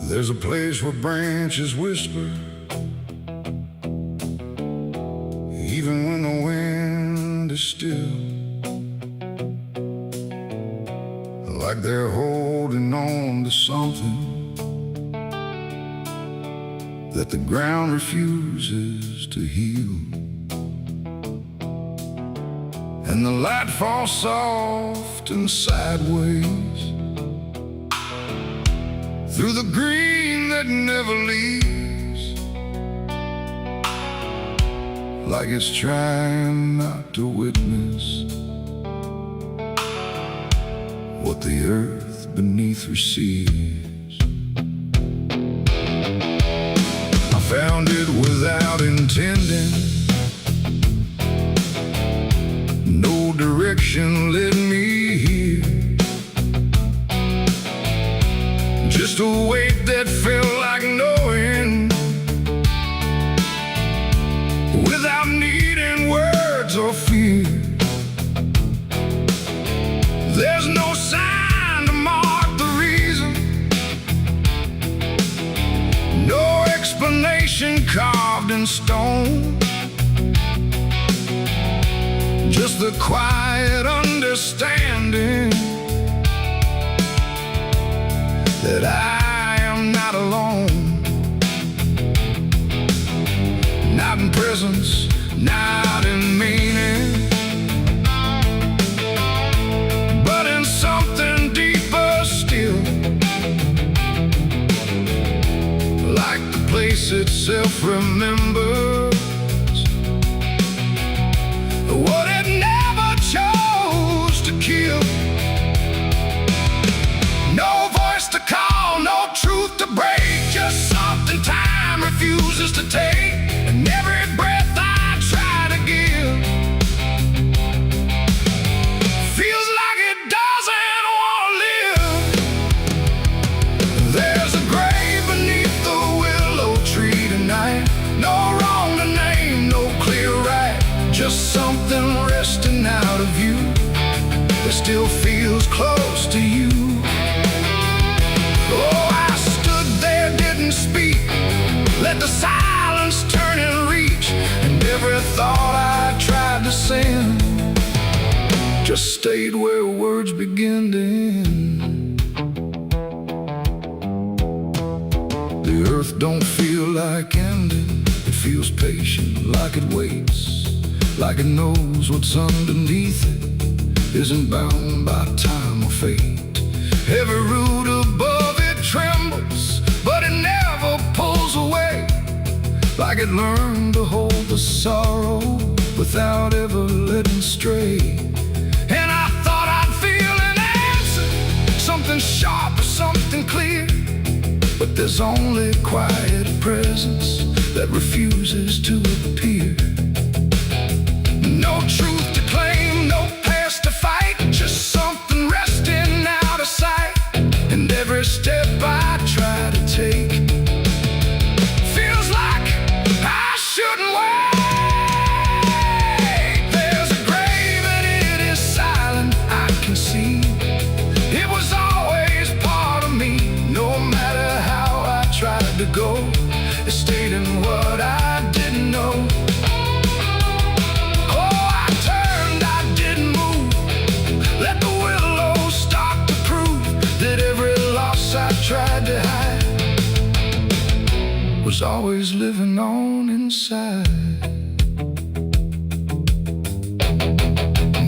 There's a place where branches whisper, even when the wind is still, like they're holding on to something that the ground refuses to heal. And the light falls soft and sideways through the green that never leaves, like it's trying not to witness what the earth beneath receives. I found it without intending, no direction led me here, just a weight that felt like knowing, without needing words or fear. There's no sign to mark the reason, no explanation carved in stone, just the quiet understanding that I am not alone, not in presence, not in meaning, but in something deeper still, like the place itself remembers what it never chose to kill. No voice to call, no truth to break, just something time refuses to take, and every breath I try to give feels like it doesn't want to live. There's a grave beneath the willow tree tonight, no wrong to name, no clear right, just something resting out of you that still feels close to you. Oh, I stood there, didn't speak, let the silence turn and reach, and every thought I tried to send just stayed where words begin to end. The earth don't feel like ending, it feels patient, like it waits, like it knows what's underneath it isn't bound by time or fate. Every root above it trembles, but it never pulls away, like it learned to hold the sorrow without ever letting stray. And I thought I'd feel an answer, something sharp or something clear, but there's only quiet presence that refuses to appear. No truth to claim, no past to fight, just something resting out of sight, and every step I try to take feels like I shouldn't wait. There's a grave and it is silent, I can see it was always part of me. No matter how I tried to go, it stayed in what I didn't know. Oh, I turned, I didn't move, let the willows start to prove that every loss I tried to hide was always living on inside.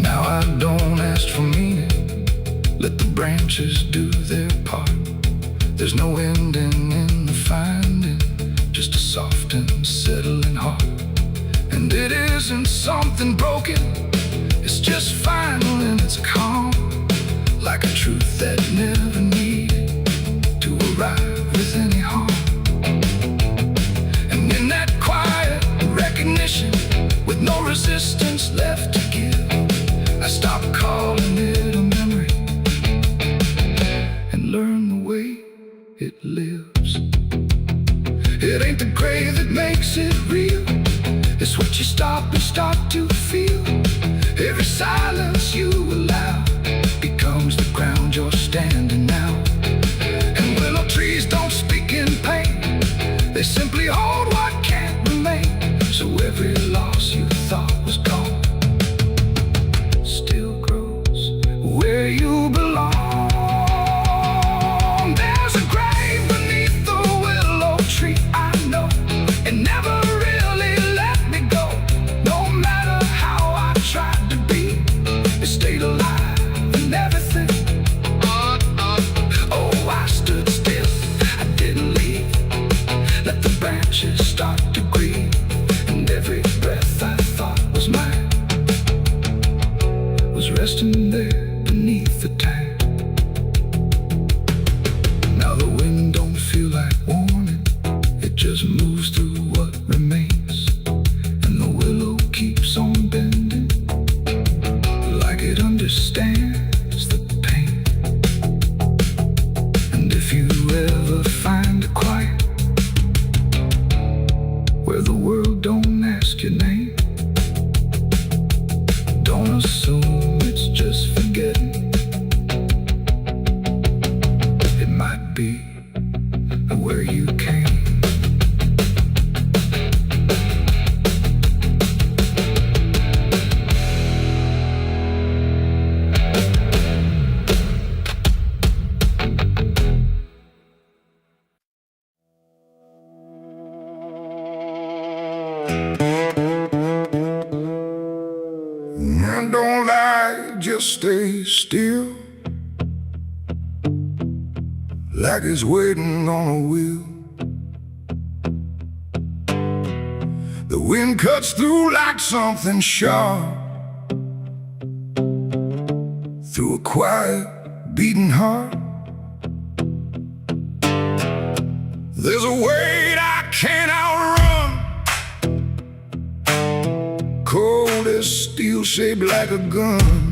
Now I don't ask for meaning, let the branches do their part. There's no ending in the finding, just a soft and settling heart. And it isn't something broken, it's just final and it's calm, like a truth that never needed to arrive with any harm. And in that quiet recognition, with no resistance left to give, I stopped calling it a memory and learned the way it lives. It ain't the grave that makes it real. It's what you stop and start to feel. Every silence you allow becomes the ground you're standing now. And willow trees don't speak in pain, they simply hold what can't remain. So every loss you thought was gone still grows where you belong. There's a grave beneath the willow tree, I know. It never really let me go. No matter how I tried to be, it stayed alive and everything. Oh, I stood still, I didn't leave. Let the branches start to grieve. And every breath I thought was mine was resting there beneath the tank. Now the wind don't feel like warning, it just moves through what remains. And the willow keeps on bending, like it understands the pain. And if you ever find a quiet where the world don't ask your name, don't assume it's just forgetting. It might be where you came. And don't lie, just stay still, like it's waiting on a wheel. The wind cuts through like something sharp, through a quiet, beating heart. There's a weight I can't outrun, cold as steel, shaped like a gun.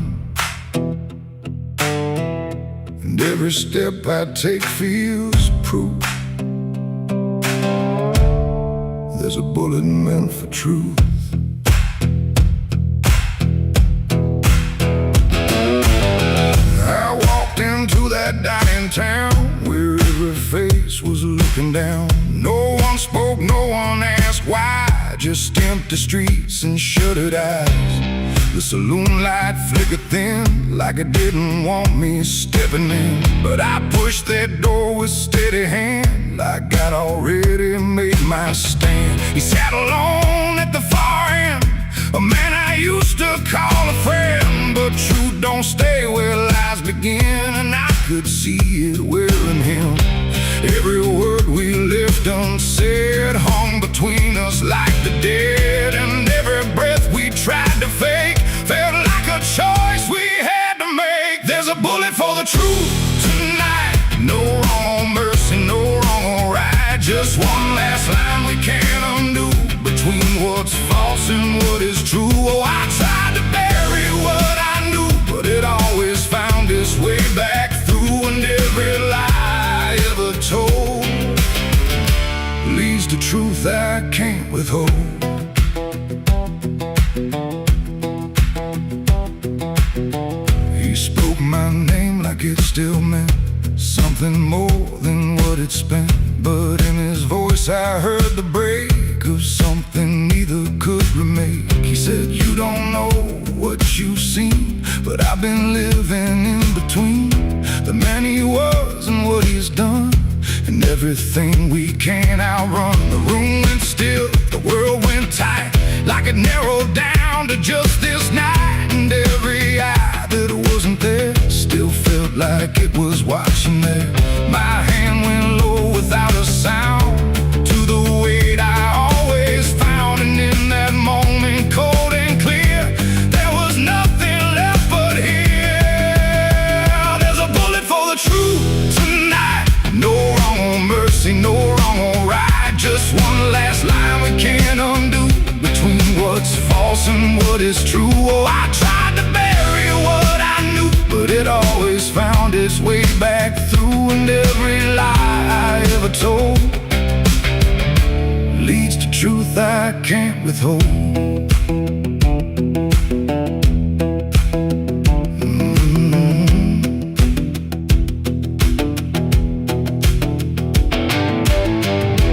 And every step I take feels proof there's a bullet meant for truth. I walked into that dining town where every face was looking down. No one spoke, no one asked why, just empty streets and shuttered eyes. The saloon light flickered thin, like it didn't want me stepping in. But I pushed that door with steady hand, like I'd already made my stand. He sat alone at the far end, a man I used to call a friend. But truth don't stay where lies begin, and I could see it wearing him. Every word we left unsaid hung between us like the dead. And every breath we tried to fake felt like a choice we had to make. There's a bullet for the truth tonight, no wrong or mercy, no wrong or right. Just one last line we can't undo, between what's false and what is true. Oh, I tried to bury what I knew, but it always found its way back through. And every lie ever told leads to truth I can't withhold. He spoke my name like it still meant something more than what it spent. But in his voice I heard the break of something neither could remake. He said, you don't know what you've seen, but I've been living in between the man he was and what he's done, and everything we can't outrun. The room went still, the world went tight, like it narrowed down to just this night. And every eye that wasn't there still felt like it was watching there. My hand went low without a sound to the weight I always found. And in that moment, cold and clear, there was nothing left but here. There's a bullet for the truth tonight, no wrong or mercy, no wrong or right. Just one last line we can't undo, between what's false and what is true. Oh, I tried to bury what I knew, but it always found its way back through. And every lie I ever told leads to truth. I can't withhold.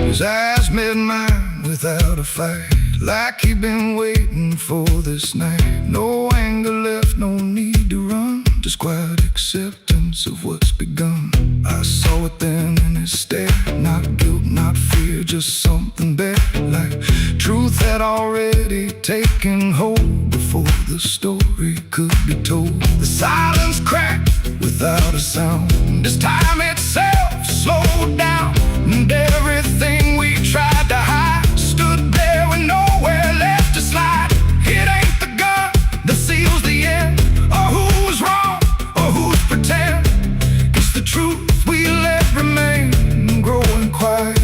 His eyes met mine without a fight, like he'd been waiting for this night. No anger left, no need to run, just quiet acceptance of what's begun. I saw it then in his stare, not guilt, not fear, just something better, like truth had already taken hold before the story could be told. The silence cracked without a sound, this time itself slowed down, and everything we tried to hide stood there with nowhere left to slide. It ain't the gun that seals the end, or who's wrong, or who's pretend. It's the truth we let remain, growing quiet,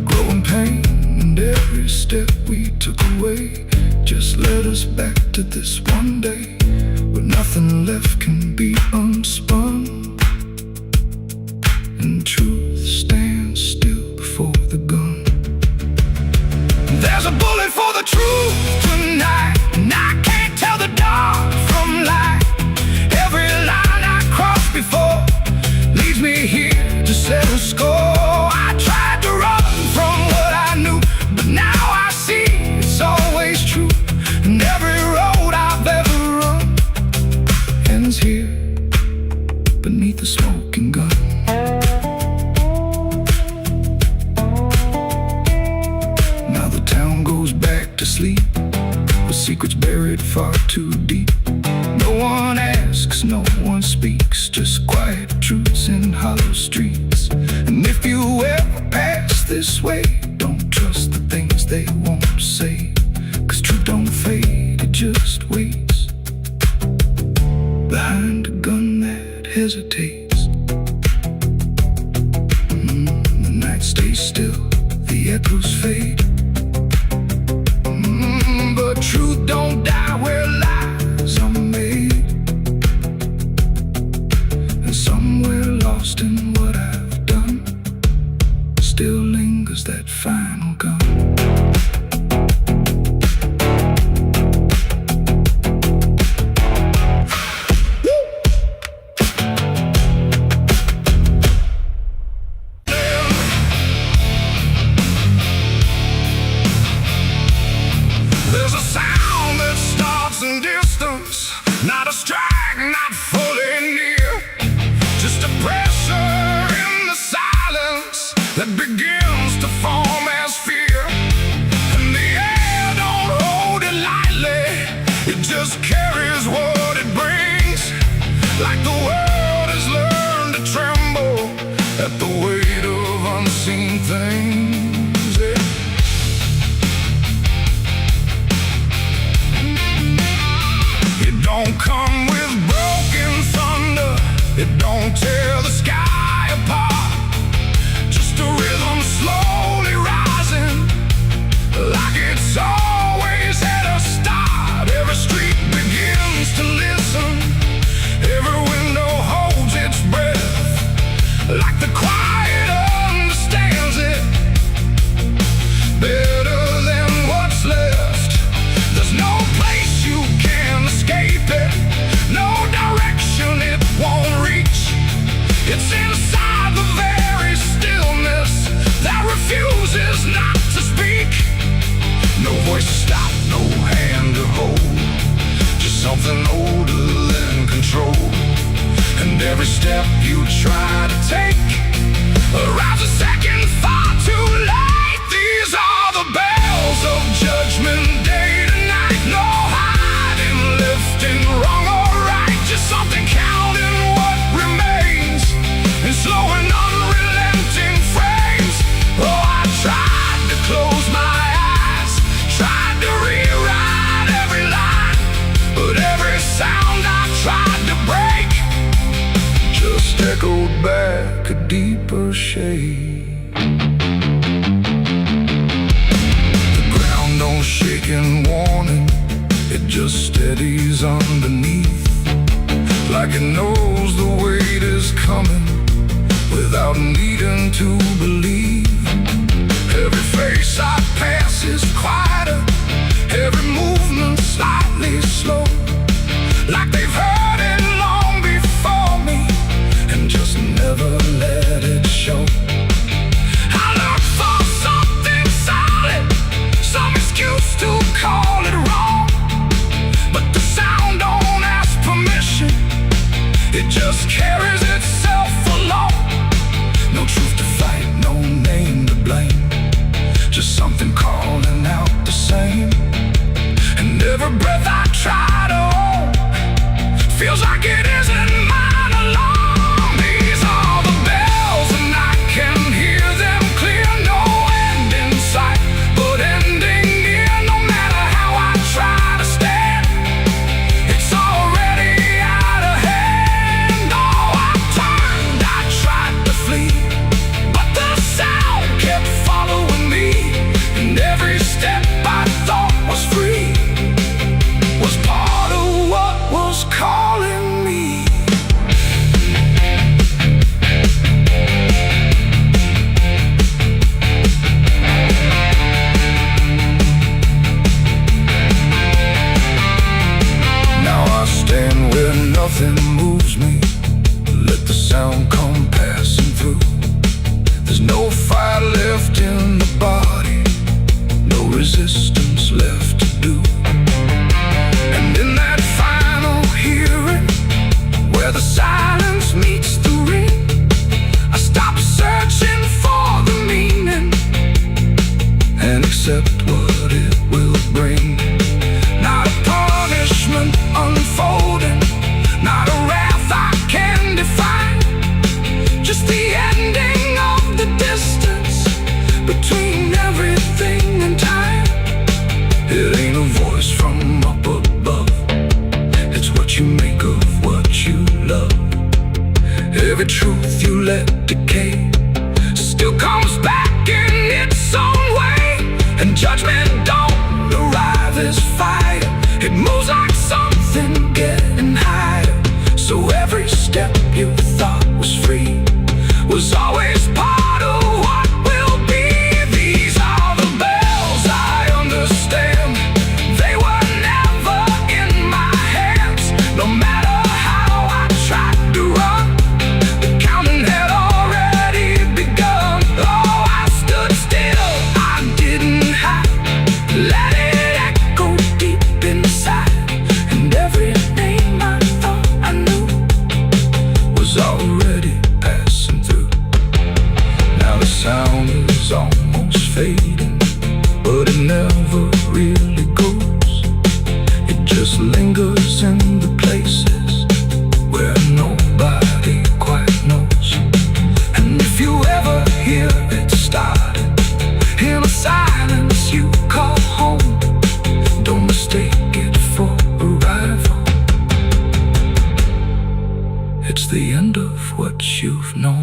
growing pain. And every step we took away just led us back to this one day, where nothing left can be unspun, and truth stands still before the gun. There's a bullet for the truth tonight, and I can't tell the dark from light. Every line I crossed before leads me here to settle score. I tried to run from what I knew, but now I see it's always true. And every road I've ever run ends here beneath the smoking gun. Now the town goes back to sleep, with secrets buried far too deep. No one asks, no one speaks, just quiet truths in hollow streets. And if you ever pass this way, don't trust the things they won't say, 'cause truth don't fade, it just waits behind a gun that hesitates. The night stays still, the echoes fade, but truth don't die where lies are made. And somewhere lost in what I've done still lingers that final gun. There's a sound that starts in distance, not a strike, not fully near, just a pressure in the silence that begins to form as fear. And the air don't hold it lightly, it just carries what it brings, like the world has learned to tremble at the weight of unseen things. Yeah. It don't come with broken thunder, it don't tear the sky apart, just a rhythm slowly rising, like it's always at a start. Every street begins to listen, every window holds its breath, like the quiet understands it better than what's left. There's no place you can escape it, no direction it won't reach. It's inside the very stillness that refuses not to speak. No voice to stop, no hand to hold, just something older than control. And every step you try to take arrives a second far too late. These are the bells of judgment day to night. No hiding, lifting, wrong or right, just something counting what remains in slow and unrelenting frames. Oh, I tried to close my eyes, tried to rewrite every line, but every sound I tried to break just echoed back a deeper shade. The ground don't shake in warning, it just steadies underneath, like it knows the weight is coming without needing to believe. Every face I pass is quiet blame, just something calling out the same. And every breath I try to hold feels like it isn't mine alone. These are the bells and I can hear them clear. No end in sight, but ending near. No matter how I try to stand, it's already out of hand. Oh, I turned, I tried to flee, but the sound kept following me. And every step I thought was free was part of what was calling me. Now I stand where nothing moves me. Let the sound come passing through. There's no fire left in the body, no resistance left to do. And in that final hearing, where the silence meets the ring, I stop searching for the meaning and accept what it will bring. Not a punishment unfolding, not a wrath I can define, just the ending of the distance between everything and time. It ain't a voice from up above, it's what you make of what you love. Every truth you let decay still comes back in its own way. And judgment don't arrive as fire, it moves like something getting higher. So every step you thought was free was always part of what will be. These are the bells I understand, they were never in my hands. No matter how I tried to run, the counting had already begun. Oh, I stood still, I didn't hide, let it echo deep inside. And every name I thought I knew was already passing through. Now the sound is almost fading, but it never really goes. It just lingers in the places where nobody quite knows. And if you ever hear it started in a silence you call home, don't mistake it for arrival. It's the end of what you've known.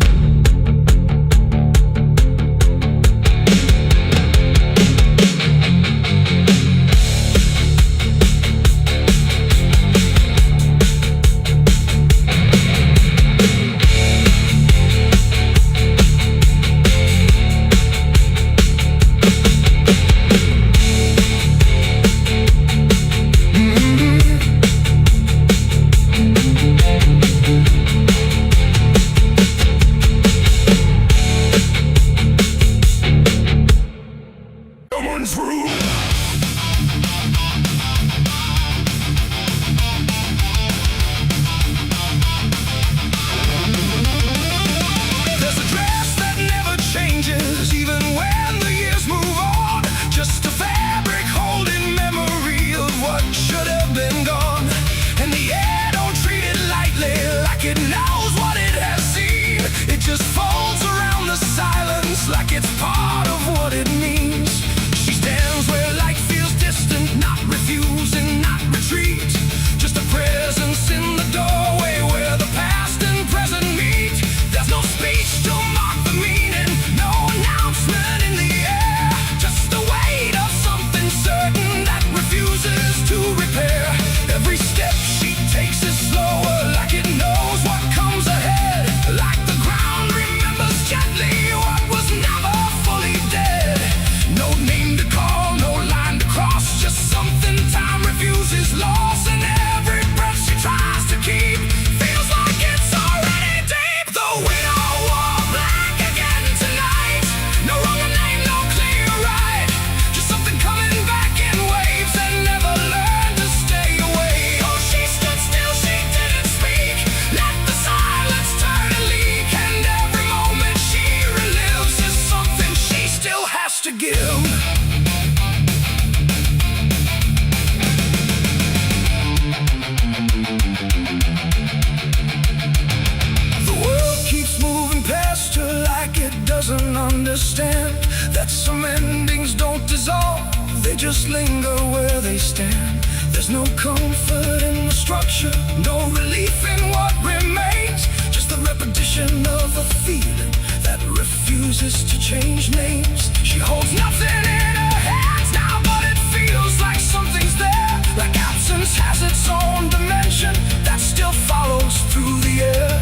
understand that some endings don't dissolve, they just linger where they stand. There's no comfort in the structure, no relief in what remains, just the repetition of a feeling that refuses to change names. She holds nothing in her hands now, but it feels like something's there, like absence has its own dimension that still follows through the air.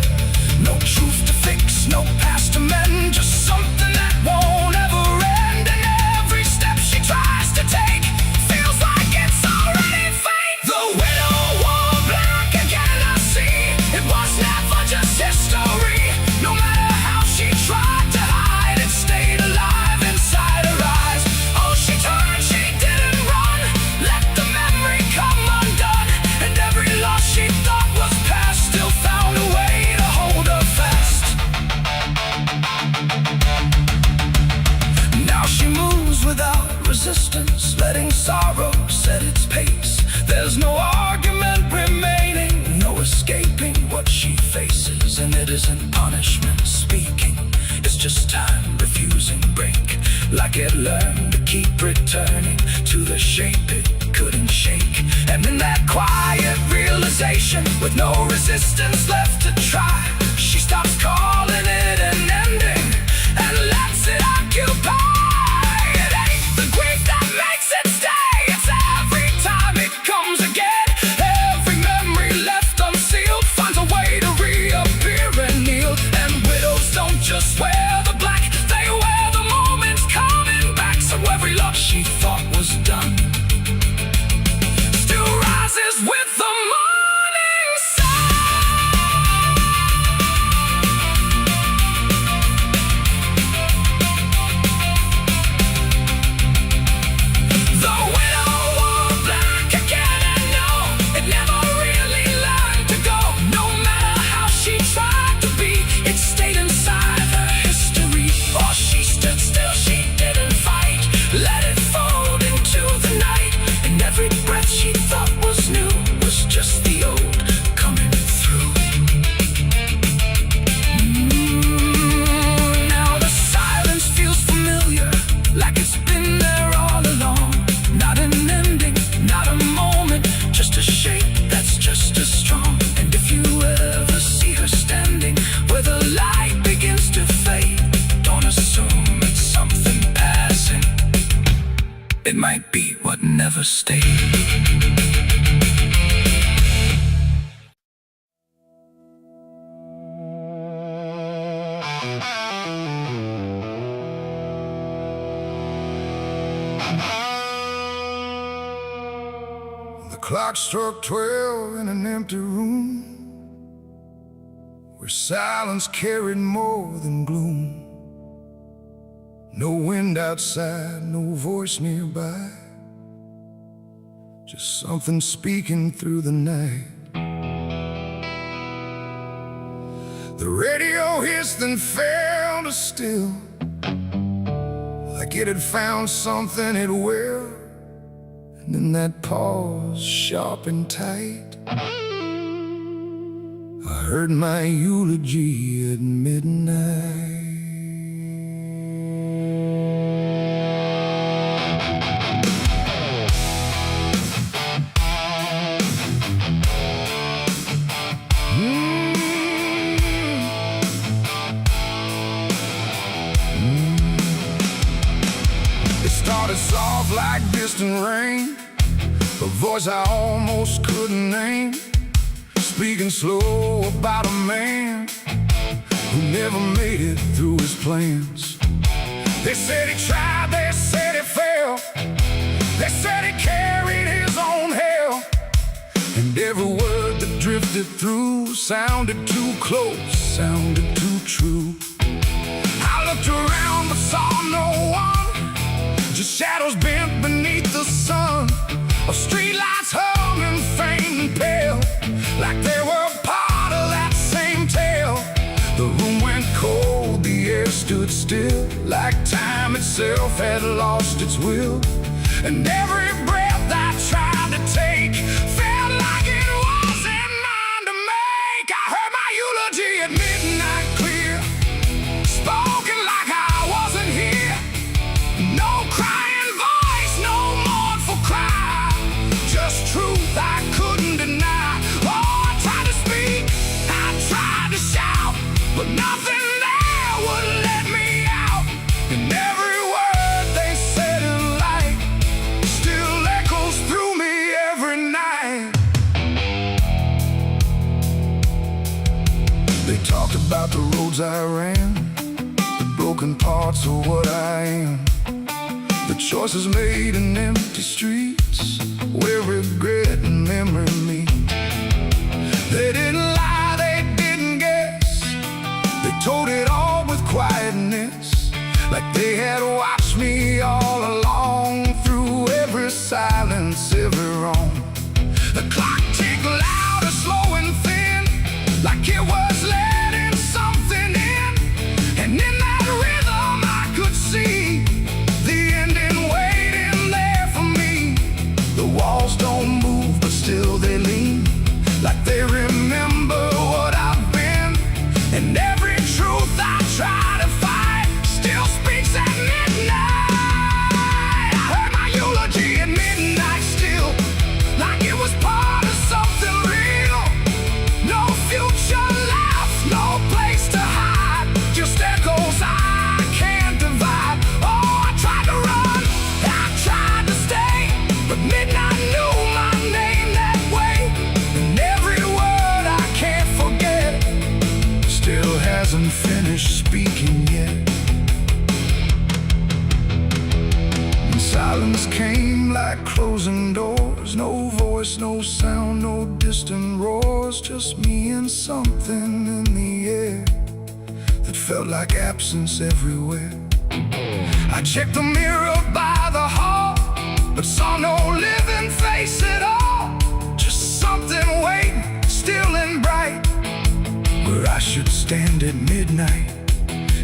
No truth to fix, no past to mend, just something that won't ever end. And every step she tries to take feels like it's already fate. The widow wore black again, I see. It was never just history. No matter how she tried to hide, it stayed alive inside her eyes. Oh, she turned, she didn't run, let the memory come undone. And every loss she thought was past still found a way to hold her fast. Now she moves without resistance, letting sorrow set its pace. There's no argument remaining, no escaping what she faces. And it isn't punishment speaking, it's just time refusing break. Like it learned to keep returning to the shape it couldn't shake. And in that quiet realization, with no resistance left to try, she stops calling it an ending and lets it occupy. It ain't the grief that makes it stay, it's every time it comes again. Every memory left unsealed finds a way to reappear and kneel. And widows don't just wear the black, they wear the moments coming back. So every love she thought was done still rises with the morning sun. The widow wore black again, and no, it never really learned to go. No matter how she tried to be, it stayed inside her history. Or she stood still, she didn't fight, let it fold into the night. And every breath she thought was new was just the old coming through. Now the silence feels familiar, like it's been there all along. Not an ending, not a moment, just a shape that's just as strong. And if you ever see her standing where the light begins to fade, don't assume it's something passing, it might be what never stayed. The clock struck 12 in an empty room, where silence carried more than gloom. No wind outside, no voice nearby, just something speaking through the night. The radio hissed and fell to still, like it had found something it will. And in that pause, sharp and tight, I heard my eulogy at midnight. It started soft like distant rain, a voice I almost couldn't name, speaking slow about a man who never made it through his plans. They said he tried, they said he failed, they said he carried his own hell. And every word that drifted through sounded too close, sounded too true. I looked around but saw no one, just shadows bent beneath the sun, of streetlights hung and faint and pale, like they were part of that same tale. The room went cold, the air stood still, like time itself had lost its will. And every breath I tried to take felt like it wasn't mine to make. I heard my eulogy at midnight clear, spoken like I wasn't here. And every word they said in light still echoes through me every night. They talked about the roads I ran, the broken parts of what I am, the choices made in empty streets where regret and memory meet. They didn't lie, they didn't guess. They told it all with quietness, like they had watched me all along, through every silence, every wrong. The clock ticked louder, slow and thin, like it was letting something in. And in that rhythm I could see the ending waiting there for me. The walls don't move, but still they lean, like they remember what I've been. And every truth I try to fight still speaks at midnight. I heard my eulogy at midnight still, like it was part of something real. No future left, no place to hide, just echoes I can't divide. Oh, I tried to run, I tried to stay, but midnight knew my name that way. And every word I can't forget still hasn't finished speaking yet. And silence came like closing doors, no voice, no sound, no distant roars, just me and something in the air that felt like absence everywhere. I checked the mirror by the hall, but saw no living face at all, just something waiting, still and bright, where I should stand at midnight.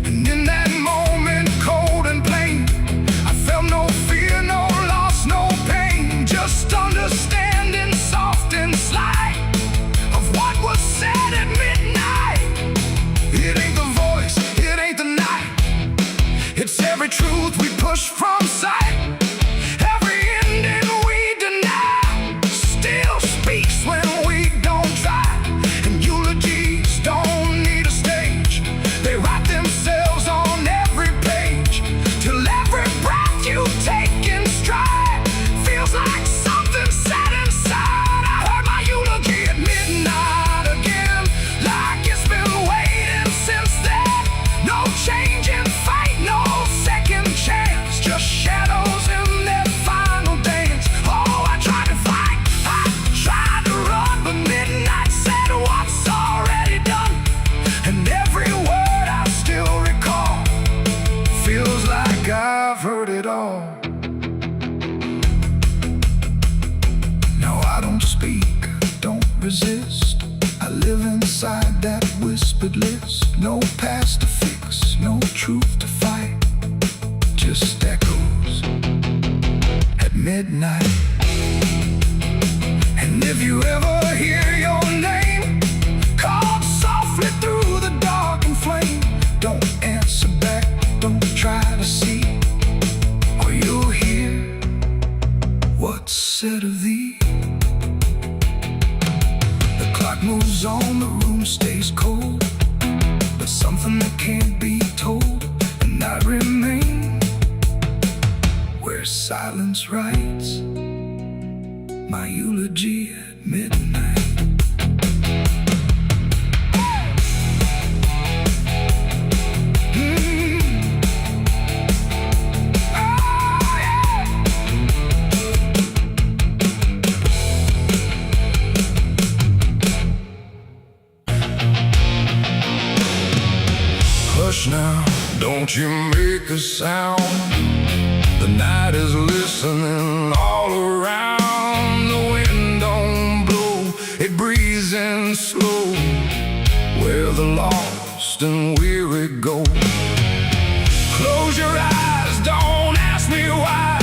And in that moment, cold and plain, I felt no fear, no loss, no pain, just understanding, soft and slight, of what was said at midnight. It ain't the voice, it ain't the night, it's every truth we push from sight. Every ending we deny still speaks when we don't try. And eulogies don't need a stage, they write themselves on every page, till every breath you take in stride feels like something set inside. I heard my eulogy at midnight again, like it's been waiting since then. No change in fate, no second chance, just shadows in their final dance. Oh, I tried to fight, I tried to run, but midnight said what's already done. And every word I still recall feels like I've heard it all. No, I don't speak, don't resist, I live inside that whispered list. No past to fix, no truth to fight, just echoes at midnight. And if you ever hear your name called softly through the dark and flame, don't answer back, don't try to see, or you'll hear what's said of thee. The clock moves on, the room stays cold, but something that can't be told, and I remain where silence writes my eulogy at midnight. Hush now, don't you make a sound, the night is listening all around. The wind don't blow, it breathes in slow, where the lost and weary go. Close your eyes, don't ask me why,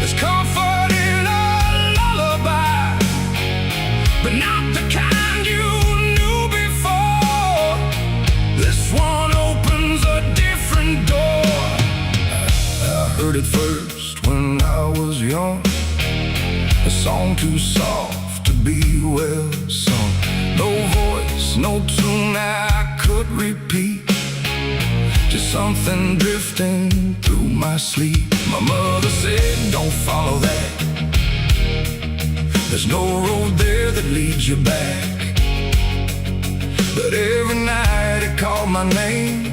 there's comfort in a lullaby, but not the kind you knew before. This one opens a different door. I heard it first when I was young, a song too soft to be well sung. No voice, no tune I could repeat, just something drifting through my sleep. My mother said, don't follow that. There's no road there that leads you back. But every night it called my name,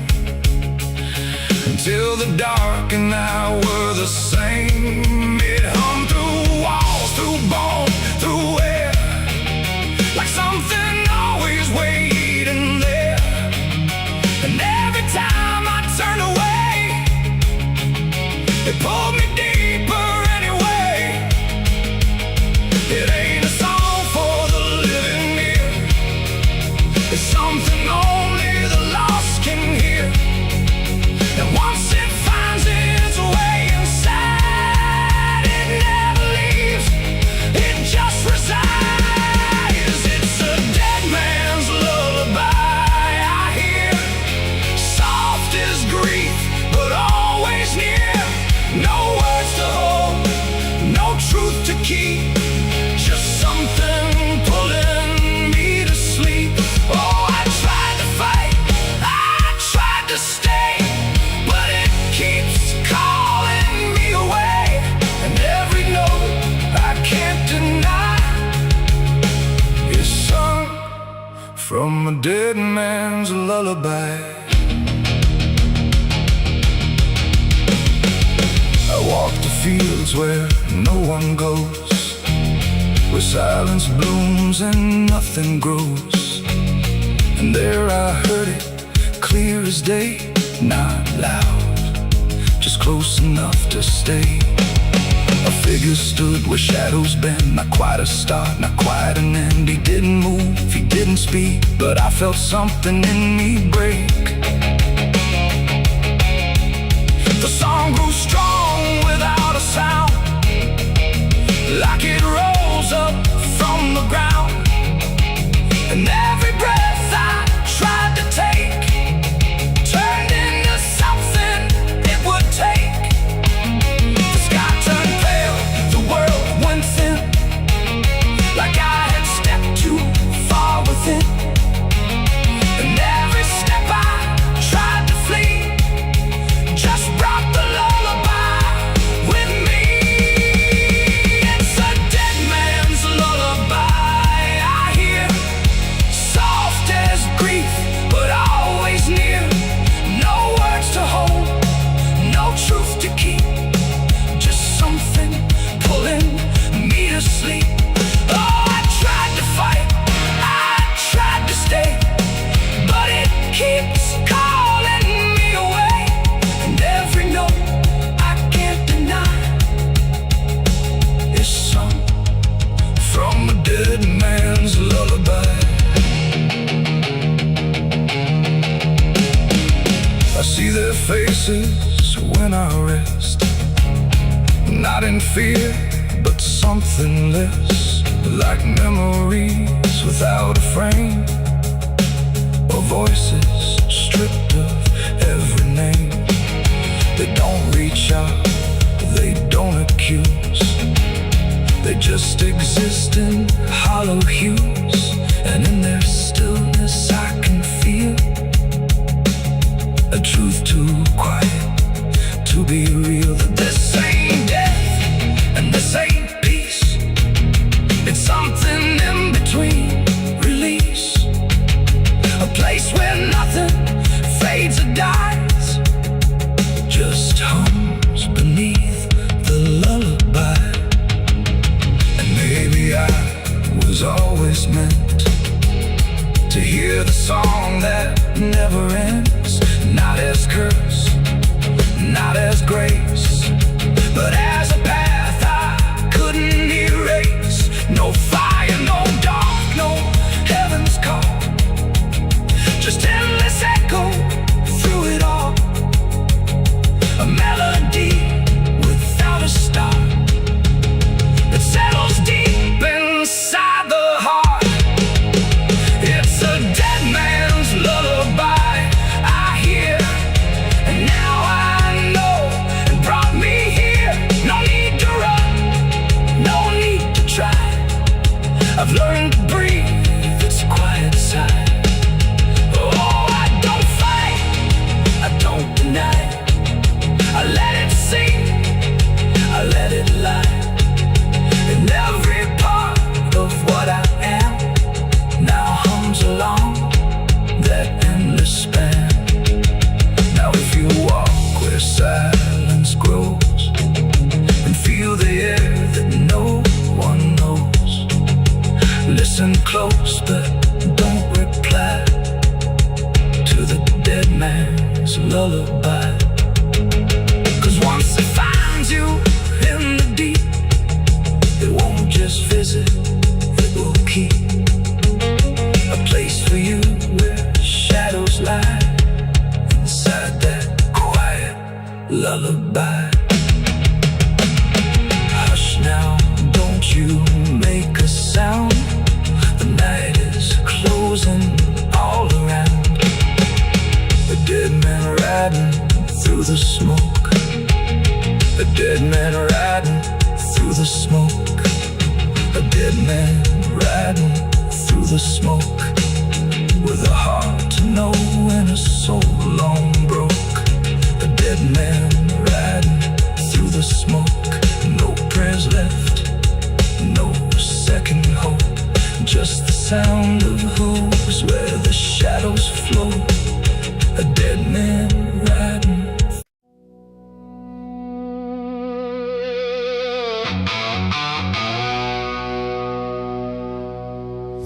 until the dark and I were the same. It hummed through walls, through bone, through air, like something always waiting there. And every time I turned away, it pulled me deeper anyway. It ain't a song for the living ear, it's something only the lost can hear. And once it finds its way inside, it never leaves, it just resides. It's a dead man's lullaby I hear, soft as grief, but always near. No words to hold, no truth to keep, just something pulling me to sleep. Oh, I tried to fight, I tried to stay, but it keeps calling me away. And every note I can't deny is sung from a dead man's lullaby. I walk the fields where no one goes, where silence blooms and nothing grows. And there I heard it, clear as day, not loud, just close enough to stay. A figure stood where shadows bend, not quite a start, not quite an end. He didn't move, he didn't speak, but I felt something in me break. The song grew strong without a sound, like it rose up from the ground. And every breath I tried to take turned into something it would take. The sky turned pale, the world went thin, like I had stepped too far within. And every step I tried to flee just brought the lullaby with me. It's a dead man's lullaby I hear, soft as grief, but always near. No words to hold, no truth to keep, just something pulling me to sleep. Oh, I tried to fight, I tried to stay, but it keeps calling me away. And every note I can't deny is sung from a dead man's lullaby. I see their faces when I rest, not in fear, but something less, like memories without a frame, or voices stripped of every name. They don't reach out, they don't accuse, they just exist in hollow hues. And in their stillness I can feel a truth too quiet to be real. That this ain't death and this ain't peace, it's something in between. Release, a place where nothing fades or dies, just hums beneath the lullaby. And maybe I was always meant to hear the song that never ends, not as curse, not as grace, but as a path I couldn't erase. No fire, no dark, no heaven's call, just endless echo through it all. A melody without a start that settles deep inside the heart. It's a dead man's lullaby I hear, silence grows, and feel the air that no one knows. Listen close but don't reply to the dead man's lullaby. 'Cause once it finds you in the deep, it won't just visit, it will keep a place for you where shadows lie inside that quiet lullaby. Hush now, don't you make a sound. The night is closing all around. A dead man riding through the smoke. A dead man riding through the smoke. A dead man riding through the smoke. With a heart to know and a soul long broke. A dead man riding through the smoke. No prayers left, no second hope. Just the sound of hooves where the shadows flow. A dead man riding.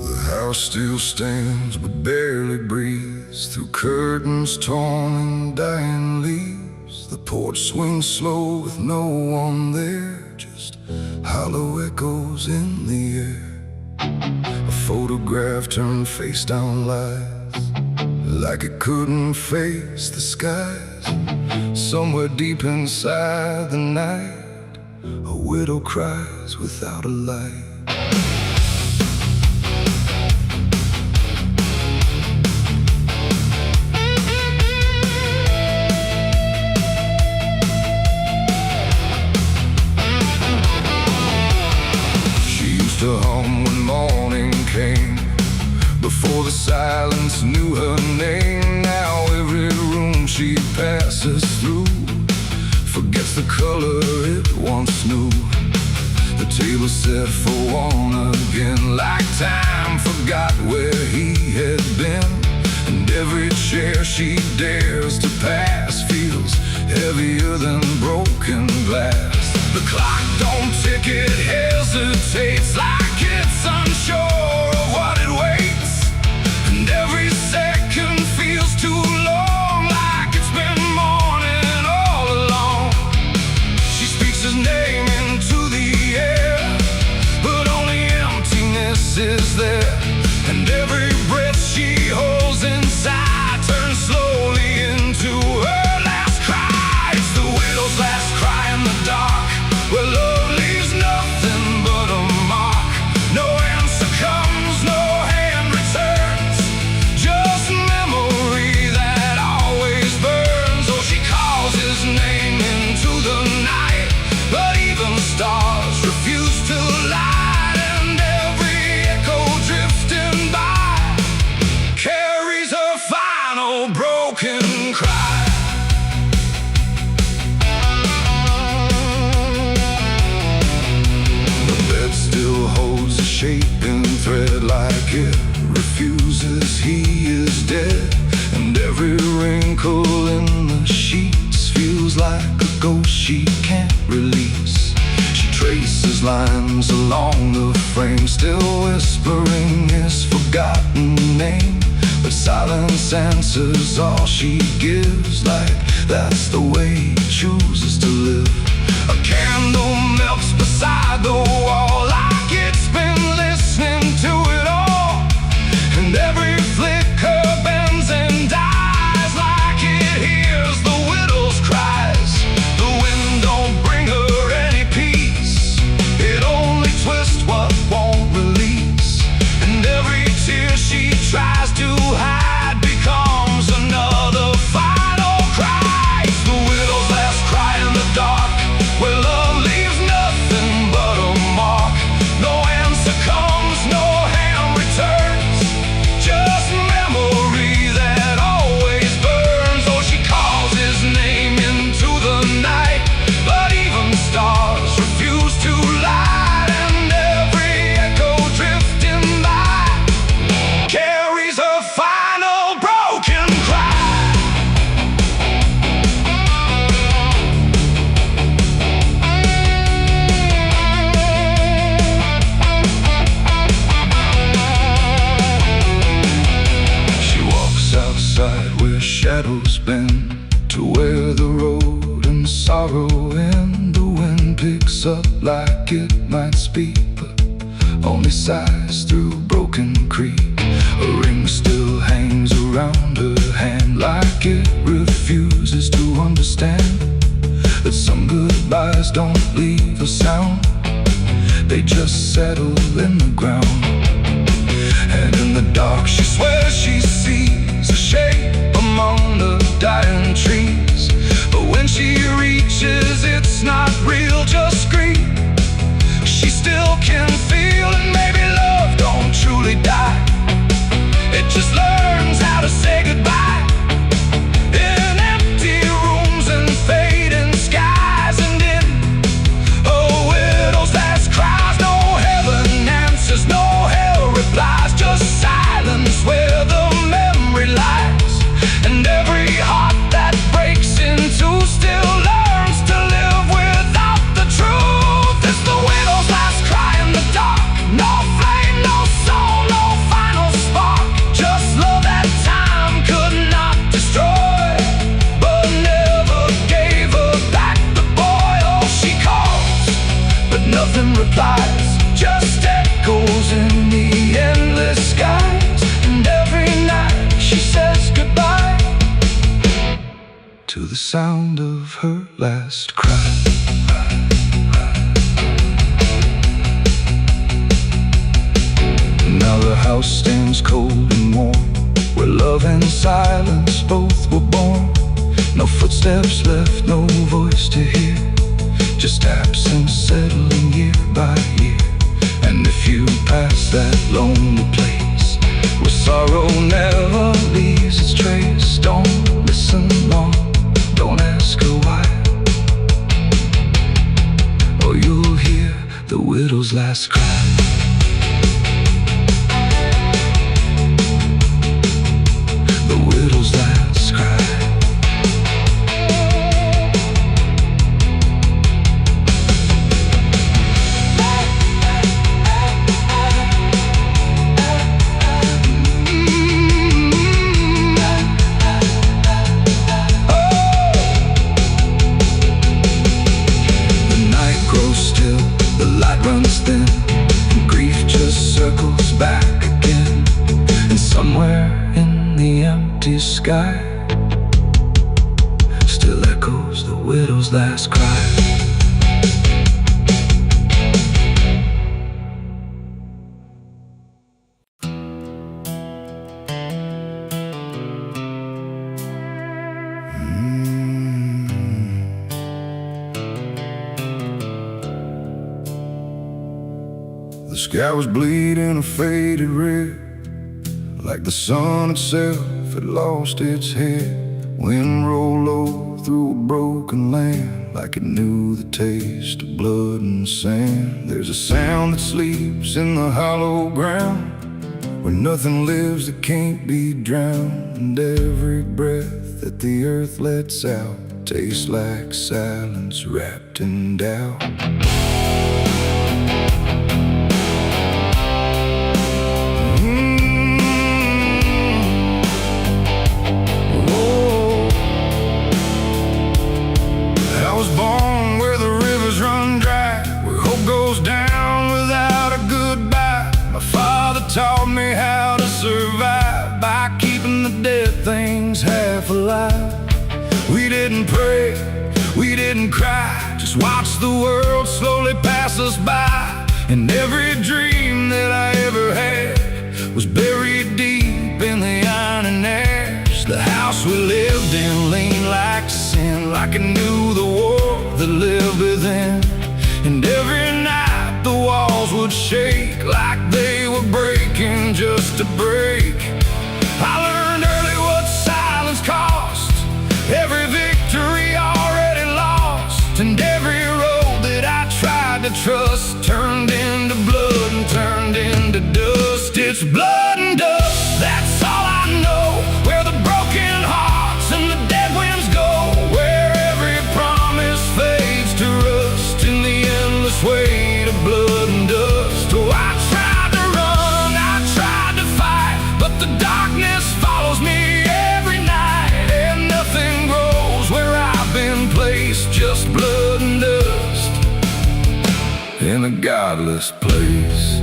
The house still stands but barely breathes through curtains torn and dying leaves. The porch swings slow with no one there, just hollow echoes in the air. A photograph turned face down lies, like it couldn't face the skies. Somewhere deep inside the night, a widow cries without a light. To hum when morning came, before the silence knew her name. Now every room she passes through forgets the color it once knew. The table set for one again, like time forgot where he had been. And every chair she dares to pass feels heavier than broken glass. The clock don't tick, it hesitates like it's unsure of what it waits. And every second feels too long, like it's been morning all along. She speaks his name into the air, but only emptiness is there. And every breath she holds inside turns slowly into her last cry. It's the widow's last cry in the dark, where love leaves nothing but a mark. No answer comes, no hand returns, just memory that always burns. Oh, she calls his name into the night, but even stars refuse to light. And every echo drifting by carries her final broken cry. Still holds a shaping thread, like it refuses he is dead. And every wrinkle in the sheets feels like a ghost she can't release. She traces lines along the frame, still whispering his forgotten name. But silence answers all she gives, like that's the way he chooses to live. A candle melts beside the wall, like it's been listening to it all. And every flicker bends and dies, like it hears the widow's cries. The wind don't bring her any peace, it only twists what won't release. And every tear she tries to hide becomes another final cry. It's the widow's last cry in the dark, where love leaves nothing but a mark. sorrow, and the wind picks up like it might speak, but only sighs through broken creek. A ring still hangs around her hand, like it refuses to understand that some goodbyes don't leave a sound, they just settle in the ground. And in the dark she swears she sees a shape among the dying trees, but when she reaches, it's not real, just grief. She still can feel, and maybe love don't truly die, it just learns how to say goodbye. In empty rooms and fading skies, and in a widow's last cries, no heaven answers, no hell replies, just silence where the memory lies. And every heart that breaks in two still learns to live without the truth. It's the widow's last cry in the dark, no flame, no soul, no final spark, just love that time could not destroy, but never gave her back the boy. Oh, she calls, but nothing replies, just echoes in the endless skies. And every night she says goodbye to the sound of her last cry. Now the house stands cold and warm, where love and silence both were born. No footsteps left, no voice to hear, just absence settling year by year. And if you pass that lonely place where sorrow never leaves its trace, don't listen long, don't ask her why, or you'll hear the widow's last cry. The widow's last cry. Runs thin, and grief just circles back again. And somewhere in the empty sky still echoes the widow's last cry. The sky was bleeding a faded red, like the sun itself had lost its head. Wind rolled low through a broken land, like it knew the taste of blood and sand. There's a sound that sleeps in the hollow ground, where nothing lives that can't be drowned. And every breath that the earth lets out tastes like silence wrapped in doubt. Taught me how to survive by keeping the dead things half alive. We didn't pray, we didn't cry, just watch the world slowly pass us by. And every dream that I ever had was buried deep in the iron and ash. The house we lived in leaned like sin, like it knew the war that lived within. And every night the walls would shake like they were breaking just to break. I learned early what silence cost, every victory already lost. And every road that I tried to trust turned into blood and turned into dust. It's blood and dust, that's all I know. Where the broken hearts and the dead winds go, where every promise fades to rust in the endless weight of blood and dust. Oh, I tried to run, I tried to fight, but the darkness follows me every night, and nothing grows where I've been placed. place, just blood and dust in a godless place.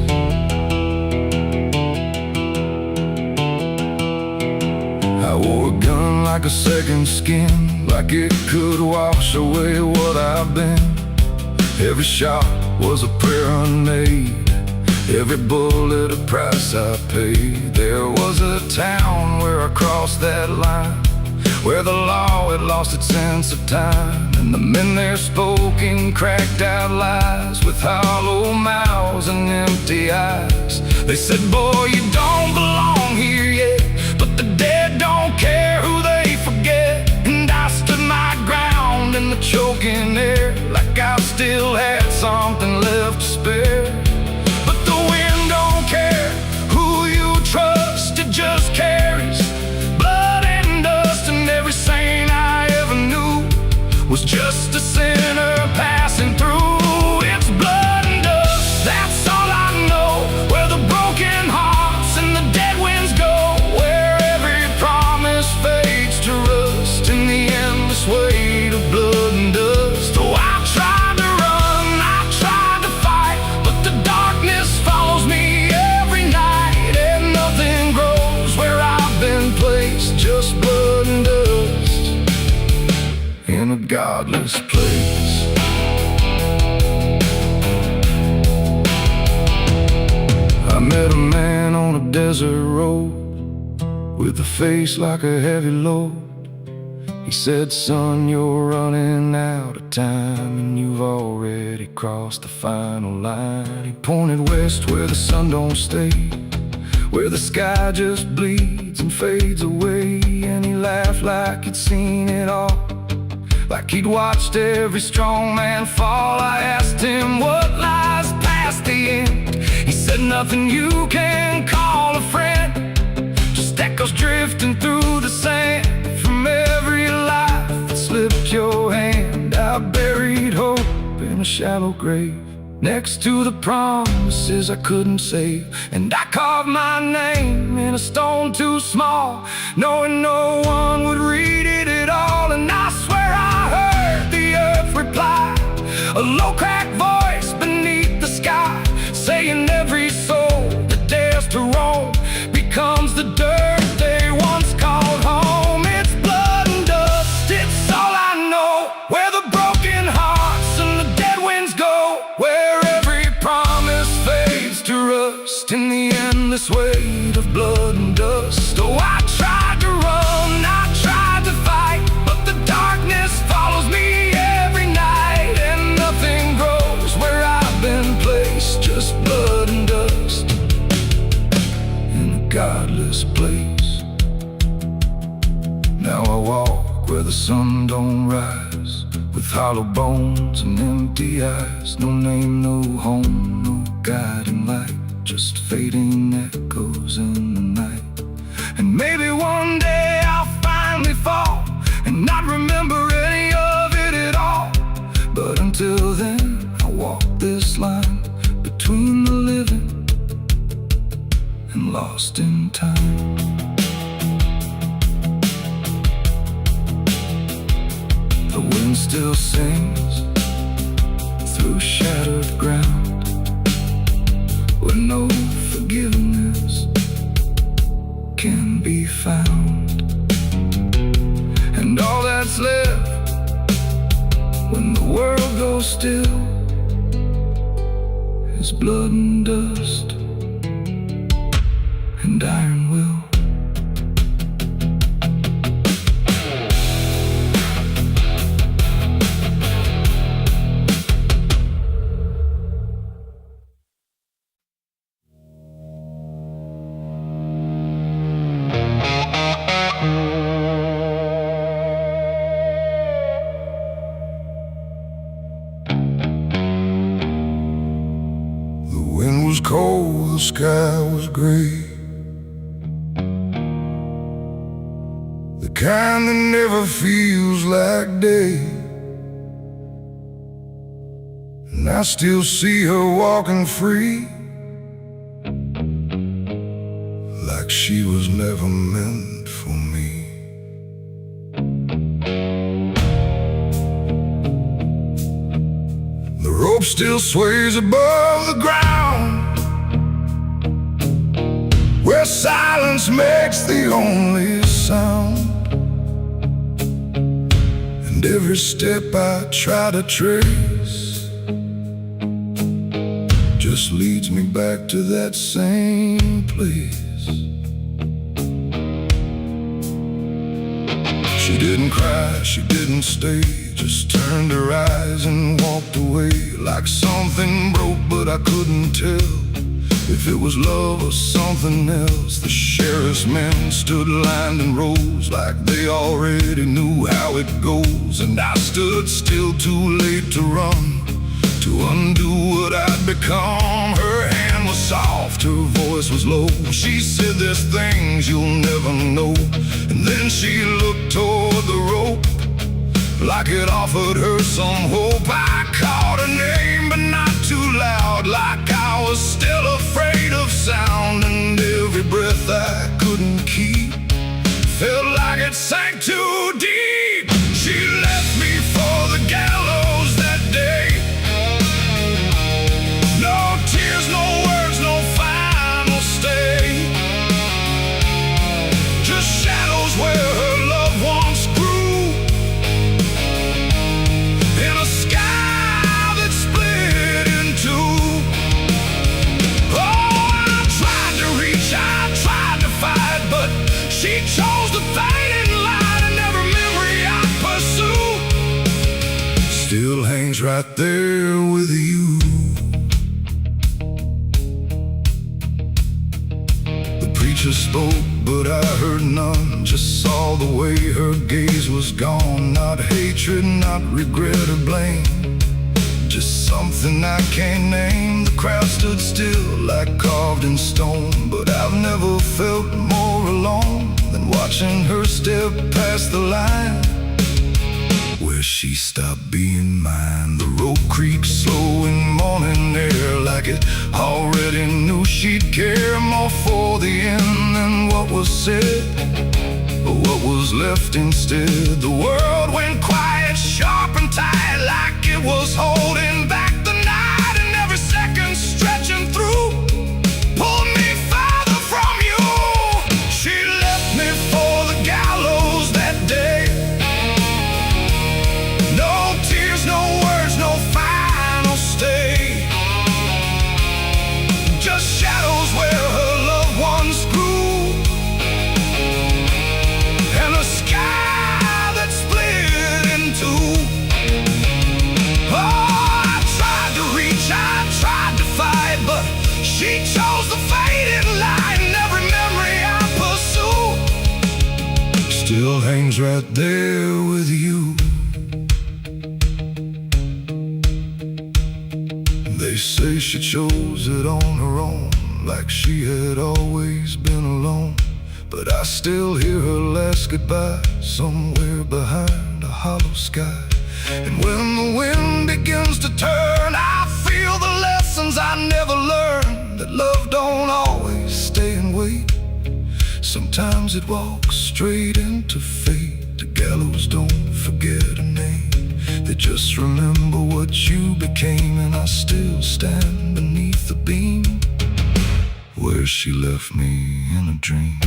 I wore a gun like a second skin, like it could wash away what I've been. Every shot was a prayer unmade, every bullet a price I paid. There was a town where I crossed that line, where the law had lost its sense of time, and the men there spoke in cracked out lies, with hollow mouths and empty eyes. They said, boy, you don't belong here yet, but the dead don't care who they forget. And I stood my ground in the choking air, like I still had something left to spare. But the wind don't care who you trust, it just carries blood and dust. And every saint I ever knew was just a sinner passing through. It's blood and dust, that's all I know, where the broken hearts and the dead winds go, where every promise fades to rust in the endless weight of blood and dust. Oh, I tried to run, I tried to fight, but the darkness follows me every night, and nothing grows where I've been placed, just blood and dust in a godless place. I met a man on a desert road, with a face like a heavy load. He said, son, you're running out of time, and you've already crossed the final line. He pointed west where the sun don't stay, where the sky just bleeds and fades away. And he laughed like he'd seen it all, like he'd watched every strong man fall. I asked him what lies past the end. He said, nothing you can call a friend, just echoes drifting through the sand from every life that slipped your hand. I buried hope in a shallow grave, next to the promises I couldn't save. And I carved my name in a stone too small, knowing no one would read it at all. And I swear I heard the earth reply, a low cracked voice beneath the sky, saying every soul that dares to roam becomes the dirt they once called home. It's blood and dust, it's all I know, where the broken hearts and the dead winds go, where every promise fades to rust in the endless weight of blood and dust. Oh, I tried to run, I tried to fight, but the darkness follows me every night, and nothing grows where I've been placed, just blood and dust in a godless place. Now I walk where the sun don't rise, with hollow bones and empty eyes. No name, no home, no guiding light, just fading echoes in the night. And maybe one day I'll finally fall and not remember any of it at all. But until then, I walk this line between the living and lost in time. The wind still sings through shattered ground, where no forgiveness can be found. And all that's left when the world goes still is blood and dust and iron will. Cold, the sky was gray, the kind that never feels like day. And I still see her walking free, like she was never meant for me. rope still sways above the ground, where silence makes the only sound. And every step I try to trace just leads me back to that same place. She didn't cry, she didn't stay, just turned her eyes and walked away like something broke, but I couldn't tell if it was love or something else. The sheriff's men stood lined in rows like they already knew how it goes, and I stood still, too late to run, to undo what I'd become. Her hand was soft, her voice was low. She said, "There's things you'll never know." And then she looked toward the rope like it offered her some hope. I called her name, but not too loud, like I was still afraid of sound. And every breath I couldn't keep felt like it sank too deep. She left me for the gallows that day. No tears, no words, no final stay, just shadows where her loved ones grew, in a sky that split in two. Oh, I tried to reach, I tried to fight, but she chose the fading light, and every memory I pursue still hangs right there with you. The preacher spoke, but I heard none, just saw the way her gaze was gone. Not hatred, not regret or blame, just something I can't name. The crowd stood still like carved in stone, but I've never felt more alone than watching her step past the line where she stopped being mine. The rope creaked slow in morning air, like it already knew she'd care more for the end than what was said, but what was left instead. The world went quiet, sharp and tight, like it was holding back the night, and every second stretching through pulled me farther from you. She left me for the gallows that day. No tears, no words, no final stay, just shadows where her loved ones grew, and a sky that split in two. Oh, I tried to reach, I tried to fight, but she chose the fading light, and every memory I pursue still hangs right there with you. They say she chose it on her own, like she had always been alone, but I still hear her last goodbye somewhere behind a hollow sky. And when the wind begins to turn, I feel the lessons I never learned, that love don't always stay and wait. Sometimes it walks straight into fate. The gallows don't forget a name, they just remember what you became. And I still stand beneath the beam where she left me in a dream.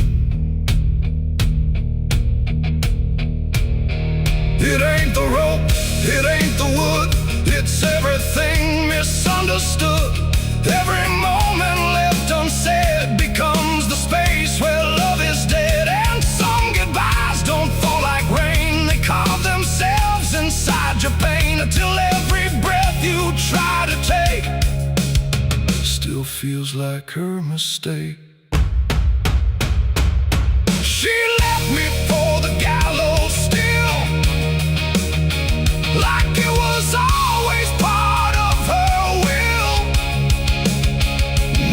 It ain't the rope, it ain't the wood, it's everything misunderstood. Every moment left unsaid becomes the space where love is dead. And some goodbyes don't fall like rain, they carve themselves inside your pain, until every breath you try to take still feels like her mistake. She left me for the gallows still, like it was always part of her will.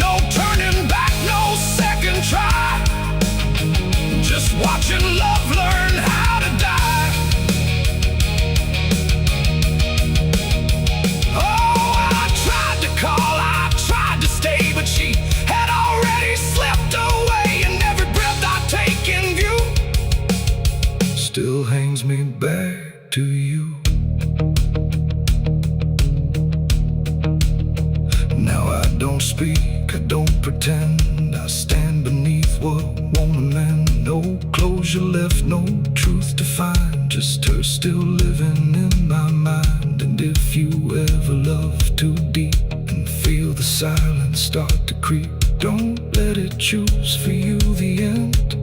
No turning back, no second try, just watching love learn how to die. Oh, I tried to call, I tried to stay, but she had already slipped away, and every breath I take in view speak, I don't pretend. I stand beneath what won't amend. No closure left, no truth to find, just her still living in my mind. And if you ever love too deep and feel the silence start to creep, don't let it choose for you the end,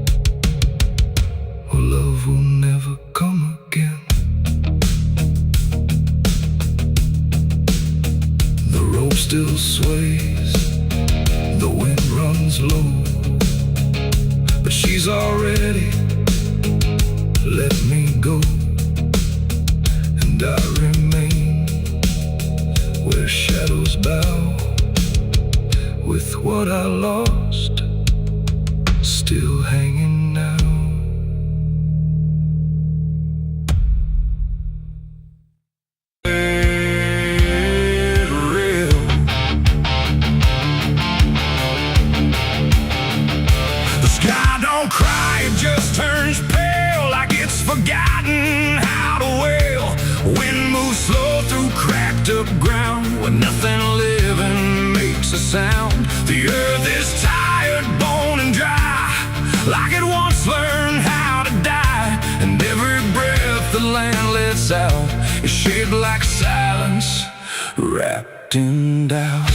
or love will never come again. The rope still sways, the wind runs low, but she's already let me go. And I remain where shadows bow, with what I lost still hanging now. The sky don't cry, it just turns pale, like it's forgotten how to wail. Wind moves slow through cracked up ground, where nothing living makes a sound. The earth is tired, bone and dry, like it once learned how to die. And every breath the land lets out is shaped like silence, wrapped in doubt.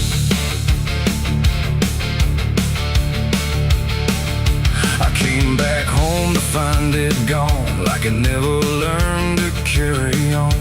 I came back home to find it gone, like it never learned to carry on.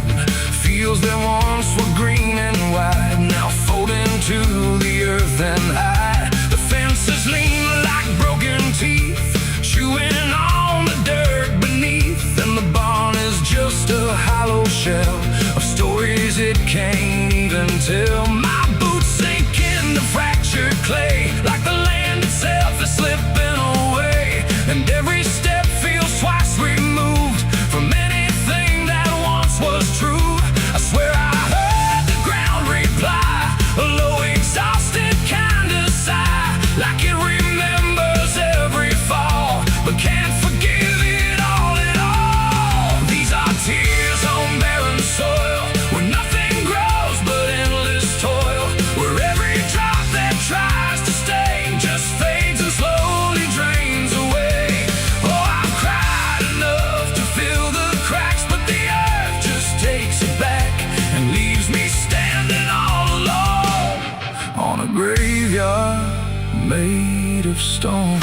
Fields that once were green and wide, now fold into the earth and hide. The fences lean like broken teeth, chewing on the dirt beneath. And the barn is just a hollow shell of stories it can't even tell. My boots sink into fractured clay, like the land itself is slipping away. And every step feels twice removed from anything that once was true. I swear I heard the ground reply, a low exhausted kind of sigh, like it remembers every fall, but can't forgive it all at all. These are tears on barren soil, where nothing grows but endless toil, where every drop that tries to stay just fades and slowly drains away. Oh, I've cried enough to fill the cracks, but the earth just takes it back and leaves me standing all alone on a graveyard made of stone.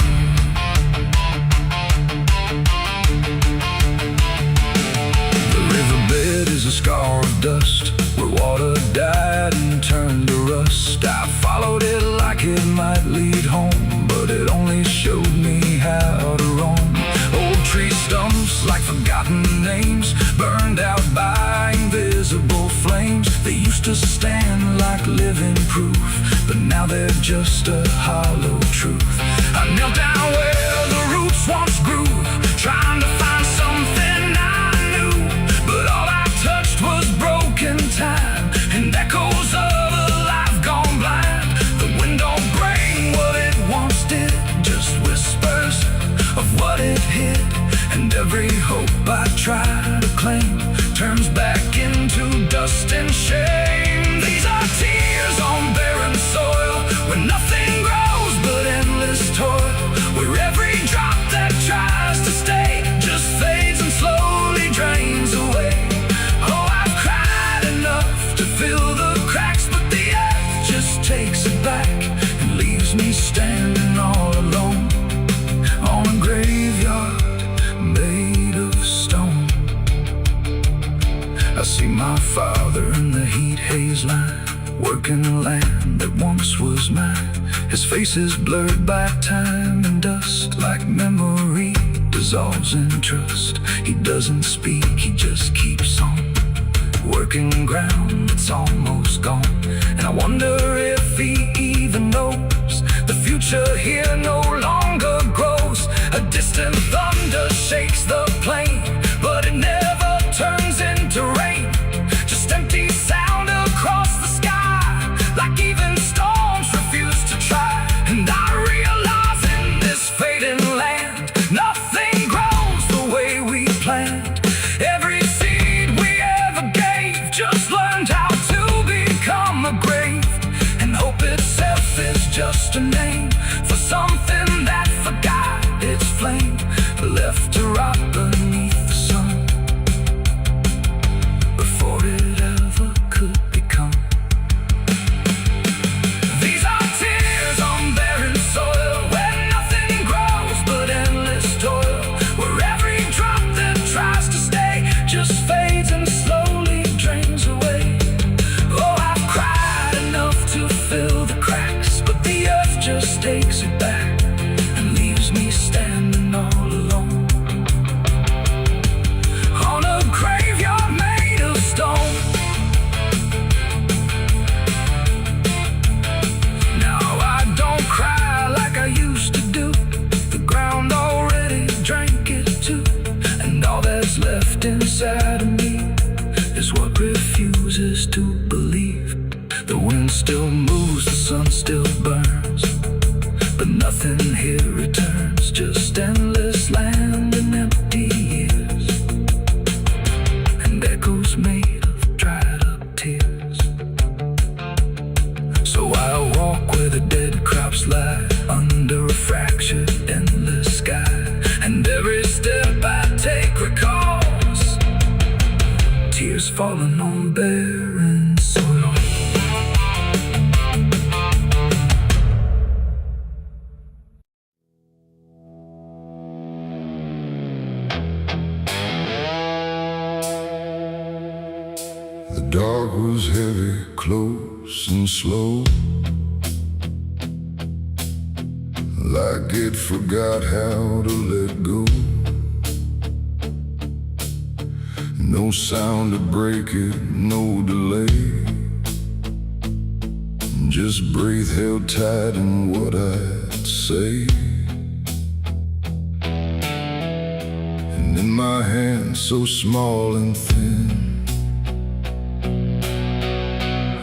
The riverbed is a scar of dust, where water died and turned to rust. I followed it like it might lead home, but it only showed me how to roam. Old tree stumps like forgotten names, burned out by invisible flames. They used to stand like living proof, but now they're just a hollow truth. I knelt down where the roots once grew, trying to find something I knew, but all I touched was broken time and echoes of a life gone blind. The wind don't bring what it once did, just whispers of what it hid. And every hope I try to claim turns back into dust and shame. These are tears on barren soil, where nothing grows but endless toil, where every drop that tries to stay just fades and slowly drains away. Oh, I've cried enough to fill the cracks, but the earth just takes it back and leaves me standing all alone on a graveyard made of stone. I see my father in the heat haze line, working land that once was mine. His face is blurred by time and dust, like memory dissolves in trust. He doesn't speak, he just keeps on working ground that's almost gone. And I wonder if he even knows the future here no longer grows. A distant thunder shakes the plain, but it never turns into rain. Just empty sound across the sky, like even storms refuse to try. And I realize in this fading land, nothing grows the way we planned. Every seed we ever gave just learned how to become a grave, and hope itself is just a name for something that forgot its flame, left to rot beneath the sun before it ever could become. These are tears on barren soil, where nothing grows but endless toil, where every drop that tries to stay just fades and slowly drains away. Oh, I've cried enough to fill the cracks, but the earth just takes it back and leaves me standing all alone on a graveyard made of stone. Now I don't cry like I used to do. The ground already drank it too, and all that's left inside of me is what refuses to believe. The wind still moves, the sun still burns, but nothing here returns, just endless land and empty years, and echoes made of dried up tears. So I walk where the dead crops lie, under a fractured endless sky, and every step I take recalls tears falling on barren soil. The dark was heavy, close and slow, like it forgot how to let go. No sound to break it, no delay, just breath held tight in what I'd say. And in my hand so small and thin,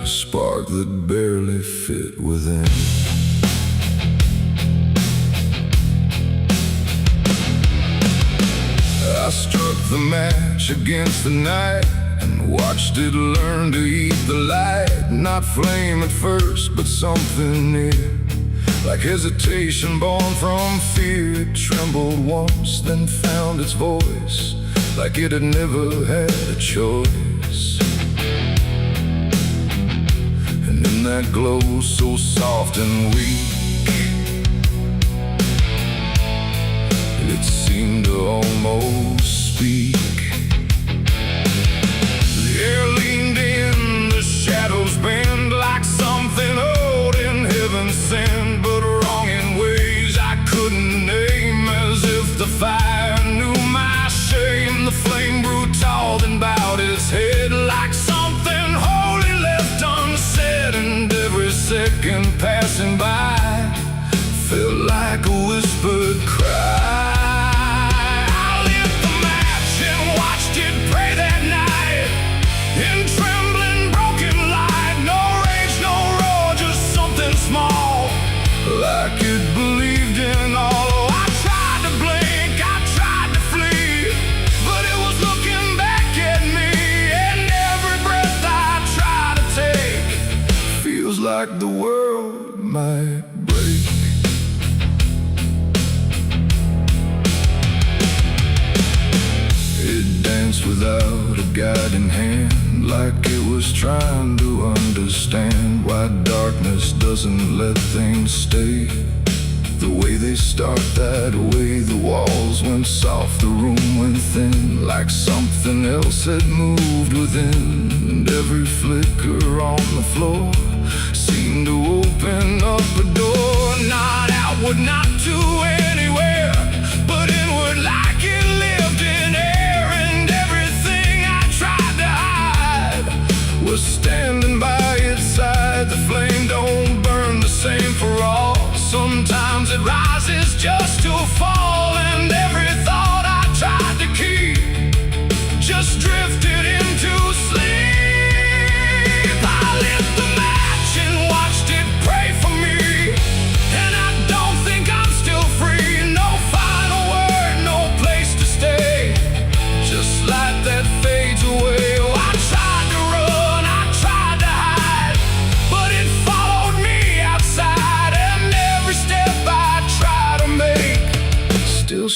a spark that barely fit within. I struck the match against the night and watched it learn to eat the light. Not flame at first, but something near, like hesitation born from fear. It trembled once, then found its voice, like it had never had a choice. And in that glow so soft and weak, it seemed to almost speak. The air leaned in, the shadows bend, like something old in heaven sent, but wrong in ways I couldn't name, as if the fire knew my shame. The flame grew tall, then bowed its head, like something holy left unsaid, and every second passing by felt like a whispered cry. In trembling, broken light, no rage, no roar, just something small, like it believed in all. Oh, I tried to blink, I tried to flee, but it was looking back at me, and every breath I try to take feels like the world might break. It danced without a guiding hand, like it was trying to understand why darkness doesn't let things stay the way they start, that way. The walls went soft, the room went thin, like something else had moved within, and every flicker on the floor seemed to open up a door, not outward, not to anywhere, but inward, like it lived in air, and everything I tried to hide was standing by its side. The flame don't burn the same for all, sometimes it rises just to fall, and every thought I tried to keep just drifted into sleep. I lit the match and watched it pray for me, and I don't think I'm still free. No final word, no place to stay, just light that fades away. Oh, I tried to run, I tried to hide, but it followed me outside.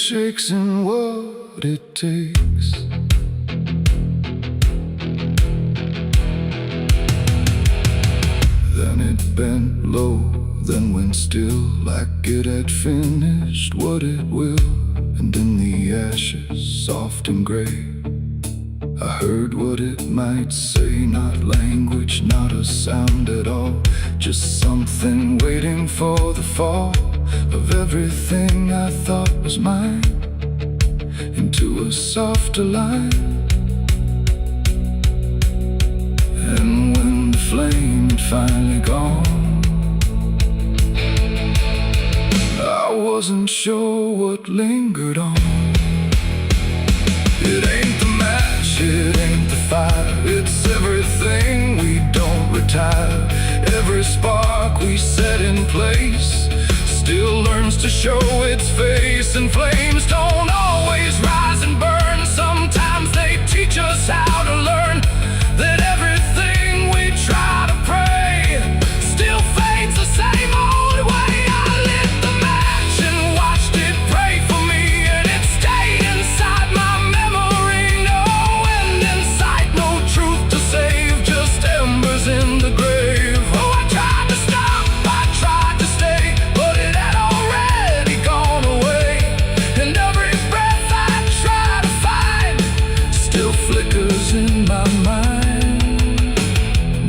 shakes in what it takes. Then it bent low, then went still, like it had finished what it will. And in the ashes, soft and gray, I heard what it might say. Not language, not a sound at all, just something waiting for the fall of everything I thought was mine into a softer line. And when the flame had finally gone, I wasn't sure what lingered on. It ain't the match, it ain't the fire, it's everything we don't retire. Every spark we set in place still learns to show its face. And flames don't always rise and burn, sometimes they teach us how to learn that everything we try to pray still fades the same old way. I lit the match and watched it pray for me, and it stayed inside my memory. No end in sight, no truth to save, just embers in the grave. Oh, I tried to stop, I tried to stay, but it had already gone away. And every breath I try to find still flickers in my mind.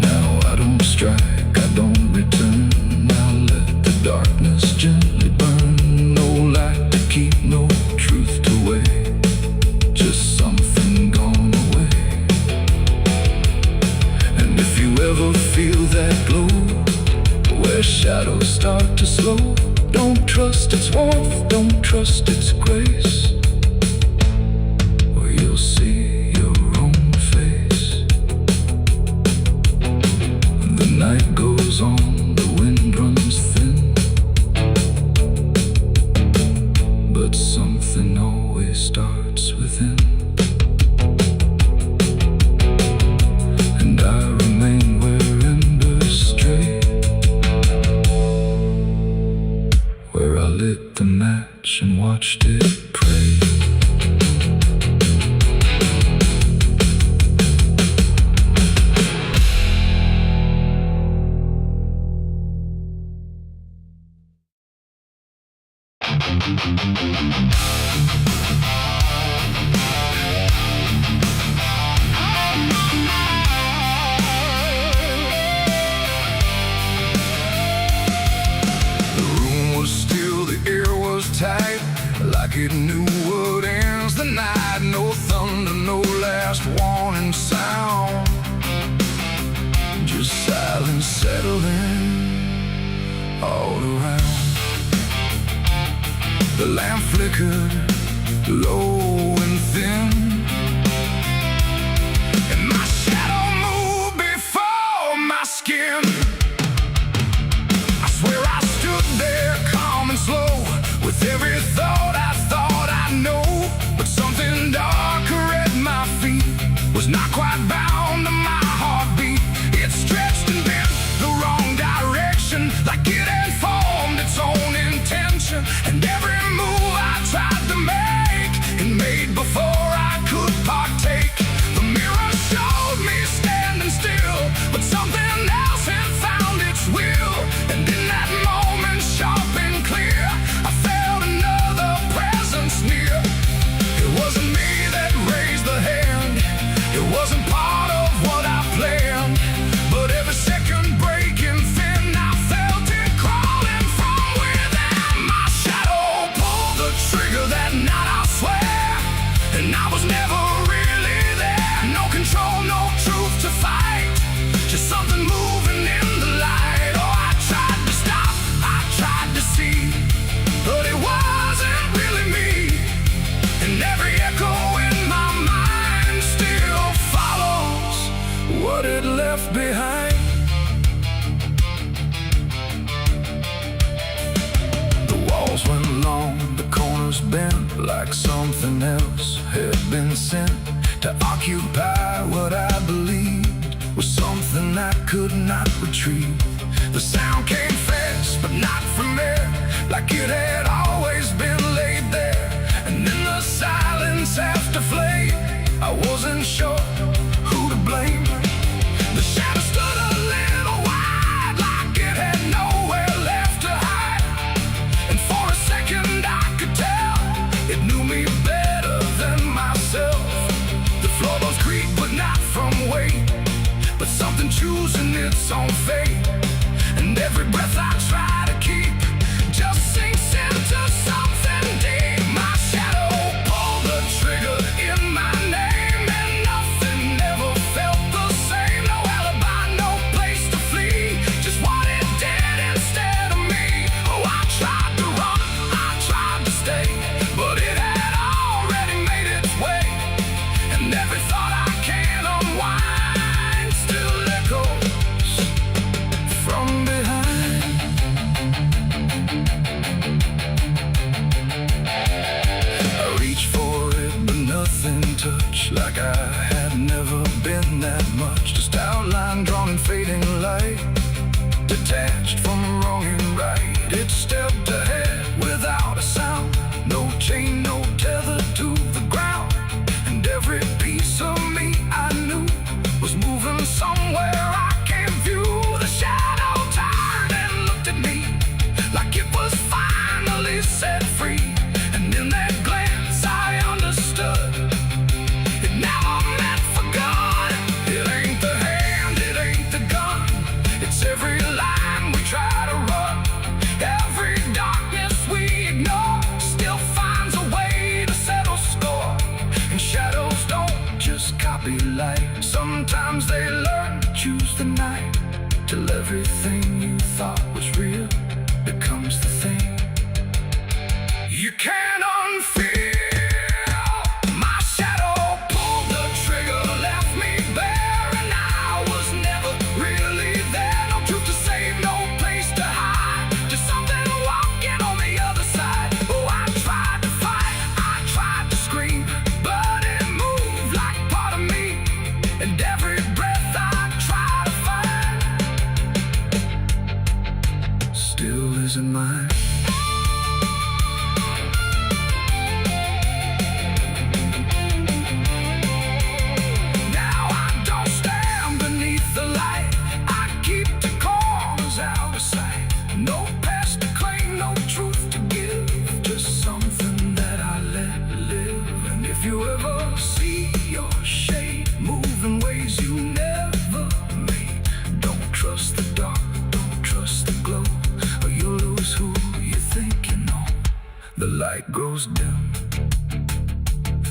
Now I don't strike, I don't return, I let the darkness gently burn. No light to keep, no truth to weigh, just something gone away. And if you ever feel that glow, where shadows start to slow, don't trust its warmth, don't trust its grace, or you'll see your own face. The night goes on, the wind runs thin, but something always starts within. And I remain where embers stray, where I lit the match and watched it pray. The room was still, the air was tight, like it knew what ends the night. No thunder, no last warning sound, just silence settling all around. The lamp flickered low and thin, and my shadow moved before my skin. I swear I stood there calm and slow, with every thought I know. But something darker at my feet was not quite bound to my heartbeat. It stretched and bent the wrong direction, like it had formed its own intention. And every move I tried to make, it made before I could partake. The mirror showed me standing still, but something else had found its will. And in that moment, sharp and clear, I felt another presence near. It wasn't me that raised the hand, it wasn't part of what I planned, but every second breaking thin, I felt it crawling from within. My shadow pulled the trigger that night, I swear, and I was never really there. No control, no truth to fight, just something moving in the light. Oh, I tried to stop, I tried to see, but it wasn't really me. And every echo in my mind still follows what it left behind. The walls went long, the corners bent, like something else had been sent to occupy what I believed was something I could not retrieve. The sound came fast, but not from there, like it had always been laid there. And moments after flame, I wasn't sure who to blame. The shadow stood a little wide, like it had nowhere left to hide. And for a second I could tell it knew me better than myself. The floorboards creak, but not from weight, but something choosing its own fate. And every breath I try to keep just sinks into something deep. My shadow pulled the trigger in my name, and nothing ever felt the same. No alibi, no place to flee, just what it did instead of me. Oh, I tried to run, I tried to stay, but it had already made its way. And every thought I can't unwind still echoes from behind. I reached for it, but nothing touched, like I had never been that much. Just outline drawn in fading light, detached from wrong and right. It stepped ahead without a sound, no chain, no tether to the ground. And every piece of me I knew was moving somewhere I can't view. The shadow turned and looked at me like it was finally set free. And in that glance I understood it never meant for good. It ain't the hand, it ain't the gun, it's every line we try to run. Every darkness we ignore still finds a way to settle score. And shadows don't just copy light, sometimes they learn to choose the night, till everything you thought was real becomes the thing you can't unfeel. My shadow pulled the trigger, left me bare, and I was never really there. No truth to save, no place to hide, just something walking on the other side. Oh, I tried to fight, I tried to scream, but it moved like part of me. And every breath I try to find still isn't mine. Now I don't stand beneath the light, I keep the corners out of sight. No past to claim, no truth to give, just something that I let live. And if you ever see your shade move in ways you never made, don't trust the dark, don't trust the glow, or you'll lose who you think you know. The light grows dim,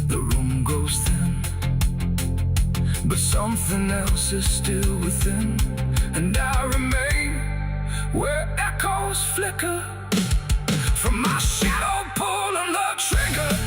the room grows thin, but something else is still within. And I remain where echoes flicker from my shadow pulling the trigger.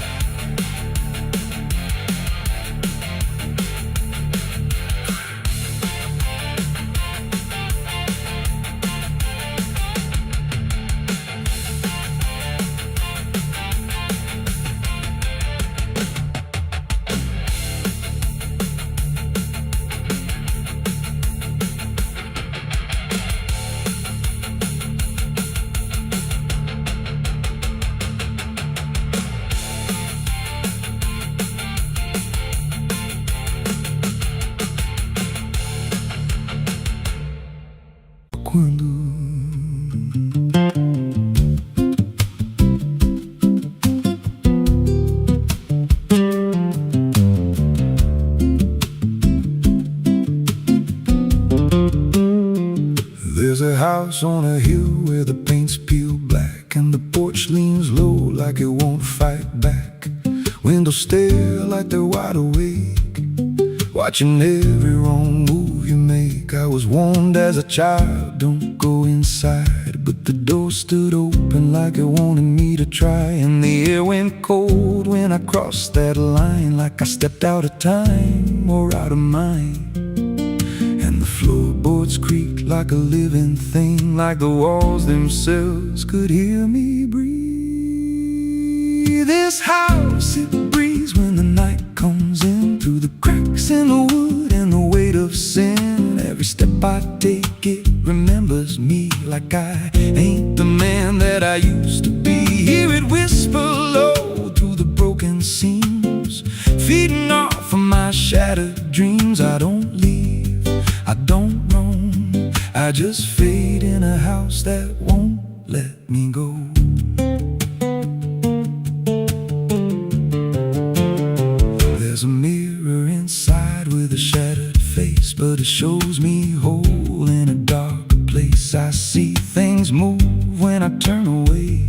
Quando there's a house on a hill where the paint's peeled black, and the porch leans low like it won't fight back. Windows stare like they're wide awake, watching every wrong move you make. I was warned as a child, don't go inside, but the door stood open like it wanted me to try. And the air went cold when I crossed that line, like I stepped out of time or out of mind. And the floorboards creaked like a living thing, like the walls themselves could hear me breathe. This house, it breathes when the night comes in, through the cracks in the wood and the weight of sin. Every step I take, it remembers me, like I ain't the man that I used to be. Hear it whisper low through the broken seams, shattered dreams. I don't leave, I don't roam, I just fade in a house that won't let me go. There's a mirror inside with a shattered face, but it shows me whole in a dark place. I see things move when I turn away,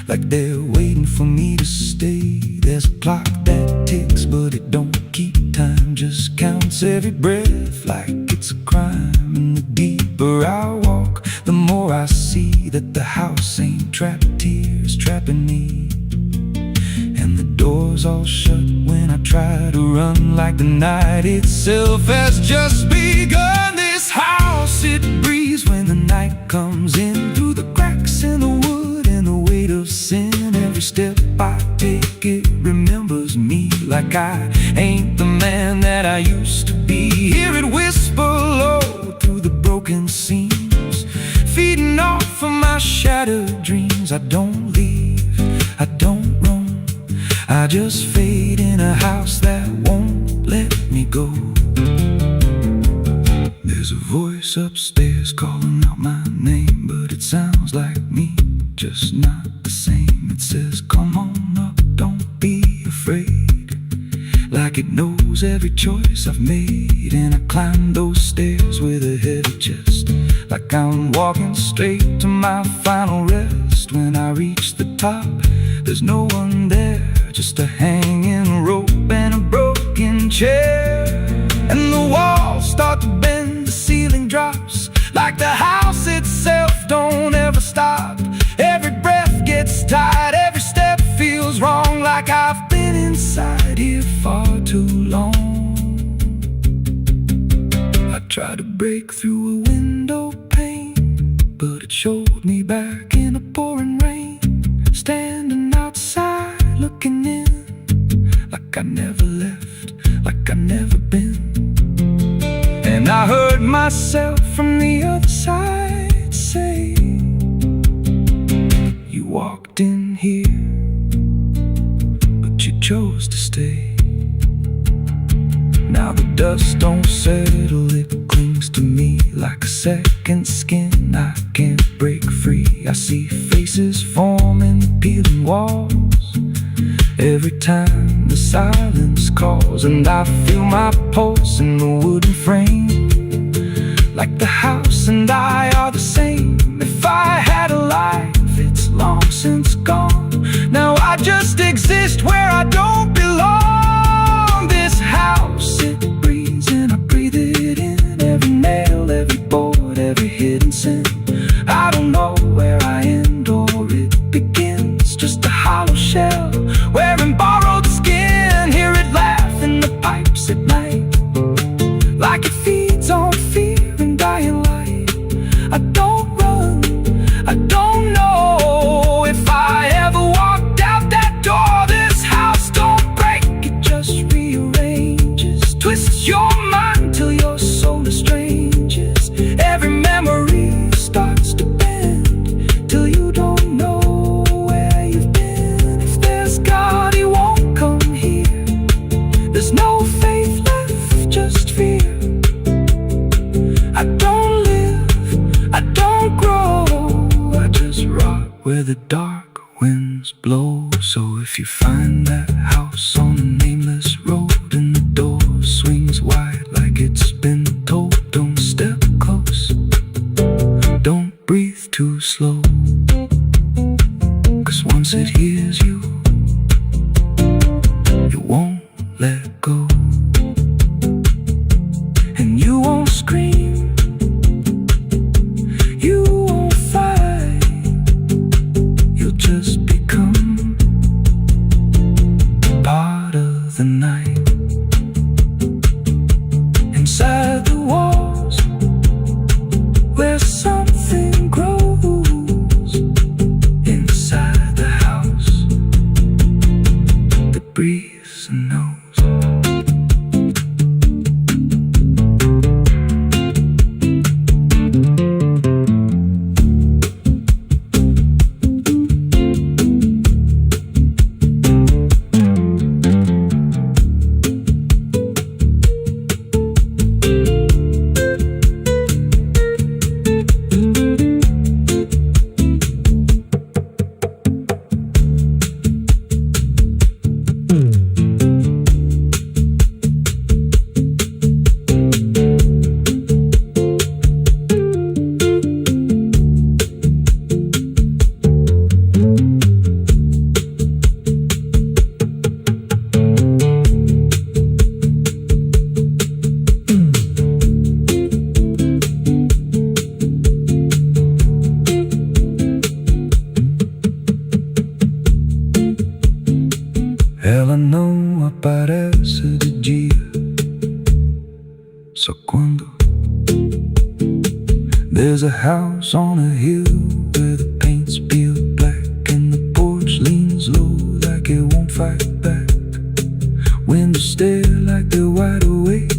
like they're waiting for me to stay. There's a clock that ticks, but it don't keep time, just counts every breath like it's a crime. And the deeper I walk, the more I see that the house ain't trapped here, it's trapping me. And the doors all shut when I try to run, like the night itself has just begun. This house, it breathes when the night comes in, through the cracks in the wood and the weight of sin. Every step I take, it remembers me, like I ain't the man that I used to be. Hear it whisper low through the broken seams, feeding off of my shattered dreams. I don't leave, I don't roam, I just fade in a house that won't let me go. There's a voice upstairs calling out my name, but it sounds like me, just not the same. It says, come on up, don't be afraid, like it knows every choice I've made. And I climb those stairs with a heavy chest, like I'm walking straight to my final rest. When I reach the top, there's no one there, just a hanging rope and a broken chair. And the walls start to bend, the ceiling drops, like the house itself don't ever stop. Every breath gets tight, every step feels wrong, like I've been inside here far too long. I tried to break through a window pane, but it showed me back in a pouring rain, standing outside looking in, like I never left, like I never been. And I heard myself from the other side say, you walked in here, but you chose to stay. Now the dust don't settle, it clings to me like a second skin. I can't break free. I see faces forming the peeling walls every time the silence calls. And I feel my pulse in the wooden frame, like the house and I are the same. If I had a life, it's long since gone. Now I just exist where I don't belong. This house, it breathes and I breathe it in. Every nail, every board, every hidden sin. I don't know where I end or it begins, just a hollow shell wearing borrowed skin. Hear it laugh in the pipes at night, like it feeds on fear and dying light. I don't run, I don't know if I ever walked out that door. This house don't break, it just rearranges, twists your mind till your soul estranges. Every memory starts to bend till you don't know where you've been. If there's God, he won't come here. There's no faith left, just fear. I don't live, I don't grow, I just rot where the dark winds blow. So if you find that house on a nameless road and the door swings wide like it's been told, don't step close, don't breathe too slow, 'cause once it hears you, it won't let go. And you won't scream, you won't fight, you'll just become part of the night. Inside the walls, where something grows. Inside the house, There's a house on a hill where the paint's peeled black, and the porch leans low like it won't fight back. Windows stare like they're wide awake,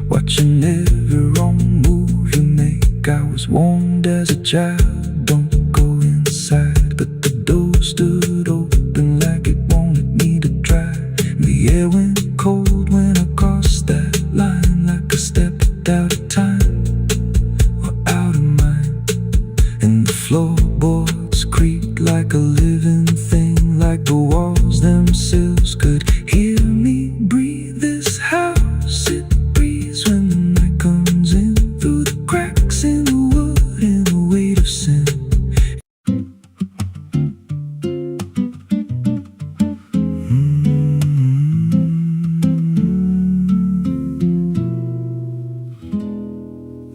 watching every wrong move you make. I was warned as a child, don't go inside, but the door stood open like it wanted me to try. The air went cold when I crossed that line, like I stepped out of time or out of mind. And the floorboards creaked like a living thing, like the walls themselves could hear me breathe. This house, it breathes when the night comes in, through the cracks in the wood and the weight of sin.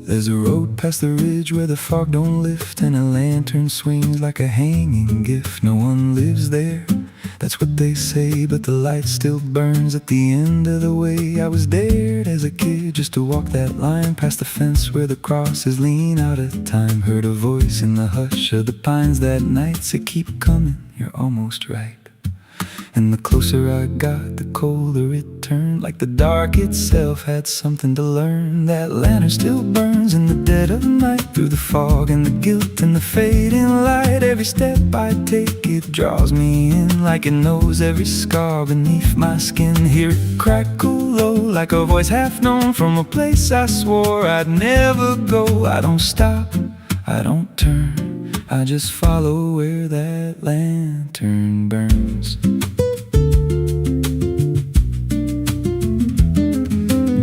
There's a road past the ridge where the fog don't lift, and a lantern swings like a hanging gift. No one lives there, that's what they say, but the light still burns at the end of the way. I was dared as a kid just to walk that line, past the fence where the crosses lean out of time. Heard a voice in the hush of the pines that night say, keep coming, you're almost right. And the closer I got, the colder it turned, like the dark itself had something to learn. That lantern still burns in the dead of night, through the fog and the guilt and the fading light. Every step I take, it draws me in, like it knows every scar beneath my skin. Hear it crackle low, like a voice half known from a place I swore I'd never go. I don't stop, I don't turn, I just follow where that lantern burns.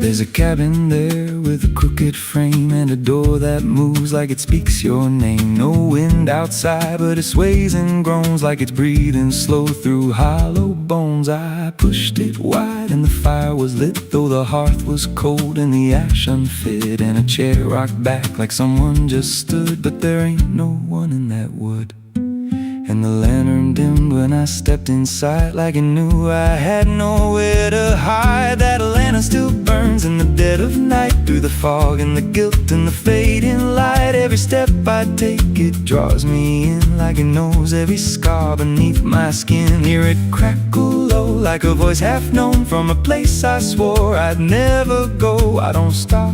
There's a cabin there with a crooked frame, and a door that moves like it speaks your name. No wind outside, but it sways and groans like it's breathing slow through hollow bones. I pushed it wide and the fire was lit, though the hearth was cold and the ash unfit, and a chair rocked back like someone just stood. But there ain't no one in that wood. And the lantern dimmed when I stepped inside, like it knew I had nowhere to hide. That lantern still burns in the dead of night, through the fog and the guilt and the fading light. Every step I take, it draws me in, like it knows every scar beneath my skin. Hear it crackle low, like a voice half known from a place I swore I'd never go. I don't stop,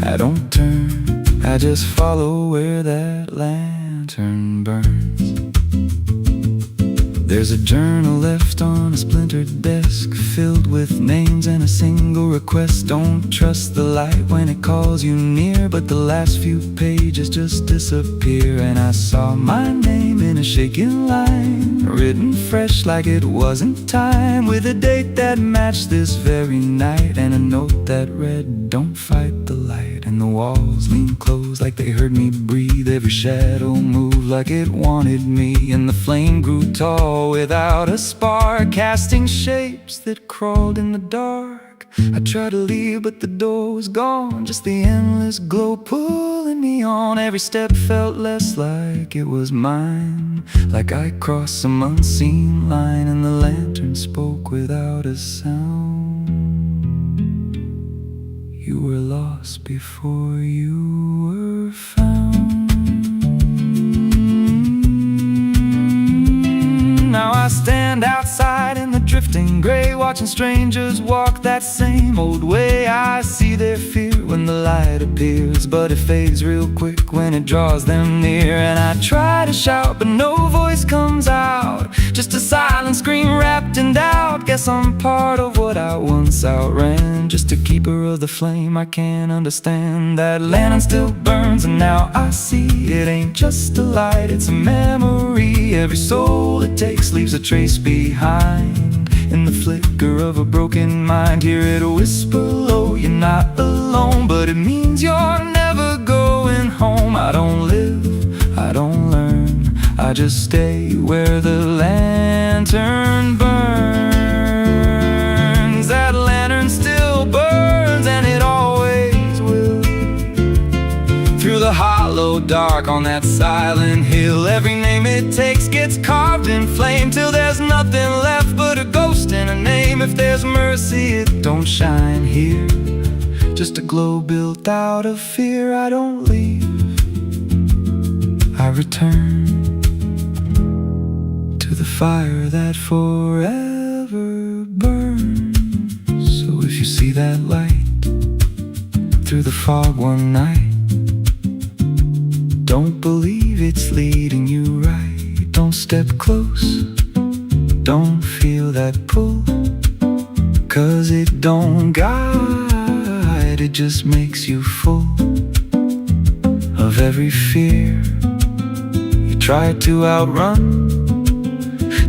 I don't turn, I just follow where that lantern burns. There's a journal left on a splintered desk, filled with names and a single request. Don't trust the light when it calls you near, but the last few pages just disappear. And I saw my name in a shaking line, written fresh like it wasn't time, with a date that matched this very night, and a note that read, don't fight the light. And the walls leaned close like they heard me breathe, every shadow moved like it wanted me, and the flame grew tall without a spark, casting shapes that crawled in the dark. I tried to leave, but the door was gone, just the endless glow pulling me on. Every step felt less like it was mine, like I crossed some unseen line, and the lantern spoke without a sound. You were lost before you were found. Now I stand outside in the drifting gray, watching strangers walk that same old way. I see their fear when the light appears, but it fades real quick when it draws them near. And I try to shout, but no voice comes out, just a silent scream wrapped in doubt. Guess I'm part of what I once outran, just a keeper of the flame I can't understand. That lantern still burns, and now I see it ain't just a light, it's a memory. Every soul it takes leaves a trace behind, in the flicker of a broken mind. Hear it whisper low, you're not alone, but it means you're never going home. I don't live, I don't learn, I just stay where the lantern burns. That lantern still burns, and it always will, through the hollow dark on that silent hill. Every name it takes gets carved in flame, till there's nothing left but a ghost and a name. If there's mercy, it don't shine here, just a glow built out of fear. I don't leave, I return to the fire that forever burns. So if you see that light through the fog one night, don't believe it's leading you right. Don't step close, don't feel that pull, 'cause it don't guide, it just makes you full of every fear you try to outrun,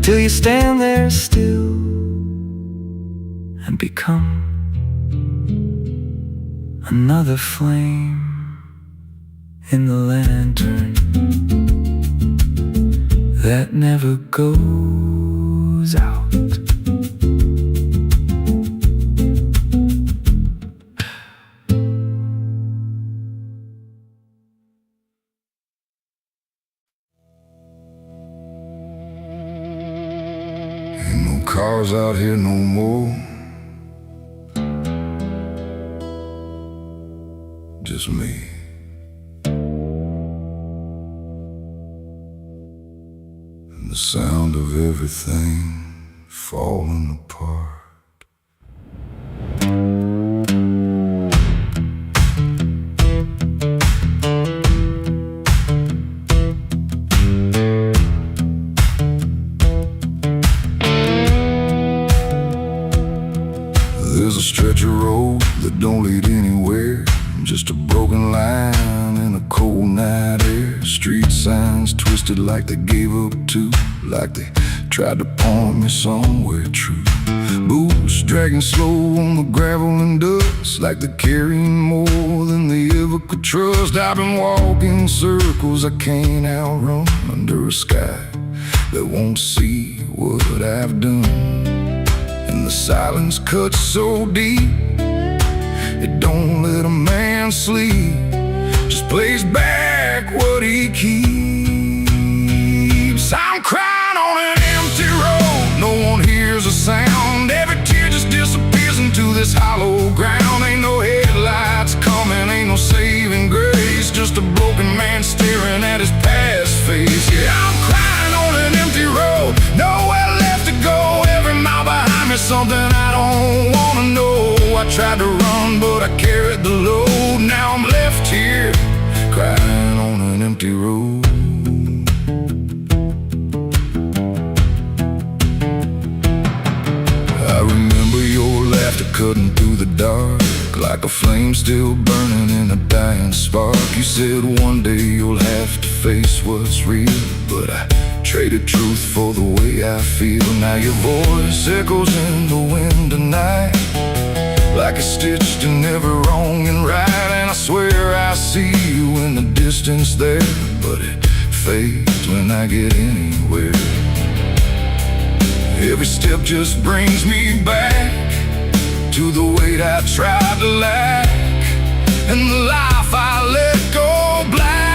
till you stand there still and become another flame in the lantern that never goes out. Ain't no cars out here no more, just me. And the sound of everything falling apart. There's a stretch of road that don't lead anywhere, just a broken line in a cold night air. Street signs twisted like they gave up too, like they tried to point me somewhere true. Boots dragging slow on the gravel and dust, like they're carrying more than they ever could trust. I've been walking circles I can't outrun, under a sky that won't see what I've done. And the silence cuts so deep, it don't let a man sleep, just plays back what he keeps. I'm crying on an empty road, no one hears a sound. Every tear just disappears into this hollow ground. Ain't no headlights coming, ain't no saving grace, just a broken man staring at his past face. Yeah, I'm crying on an empty road, nowhere left to go. Every mile behind me, something I don't wanna know. I tried to run, but I carried the load. Now I'm left here, crying on an empty road. I remember your laughter cutting through the dark, like a flame still burning in a dying spark. You said one day you'll have to face what's real, but I traded truth for the way I feel. Now your voice echoes in the wind tonight, like it's stitched in every wrong and right. And I swear I see you in the distance there, but it fades when I get anywhere. Every step just brings me back to the weight I tried to lack, and the life I let go black.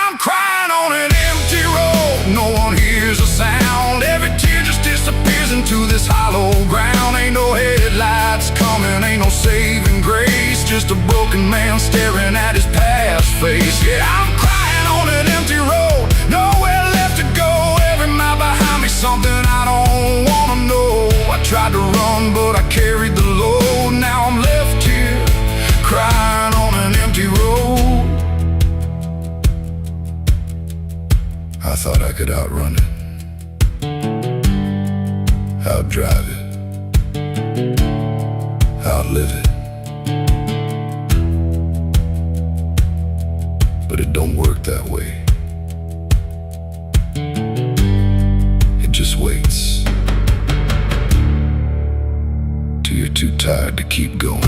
I'm crying on an empty road, no one hears a sound. Every tear just disappears into this hollow ground. Ain't no headlights coming, ain't no saving grace, just a broken man staring at his past face. Yeah, I'm crying on an empty road, nowhere left to go. Every mile behind me, something I don't wanna know. I tried to run, but I carried the load. Now I'm left here, crying on an empty road. I thought I could outrun it, outdrive it, outlive it, but it don't work that way. It just waits till you're too tired to keep going.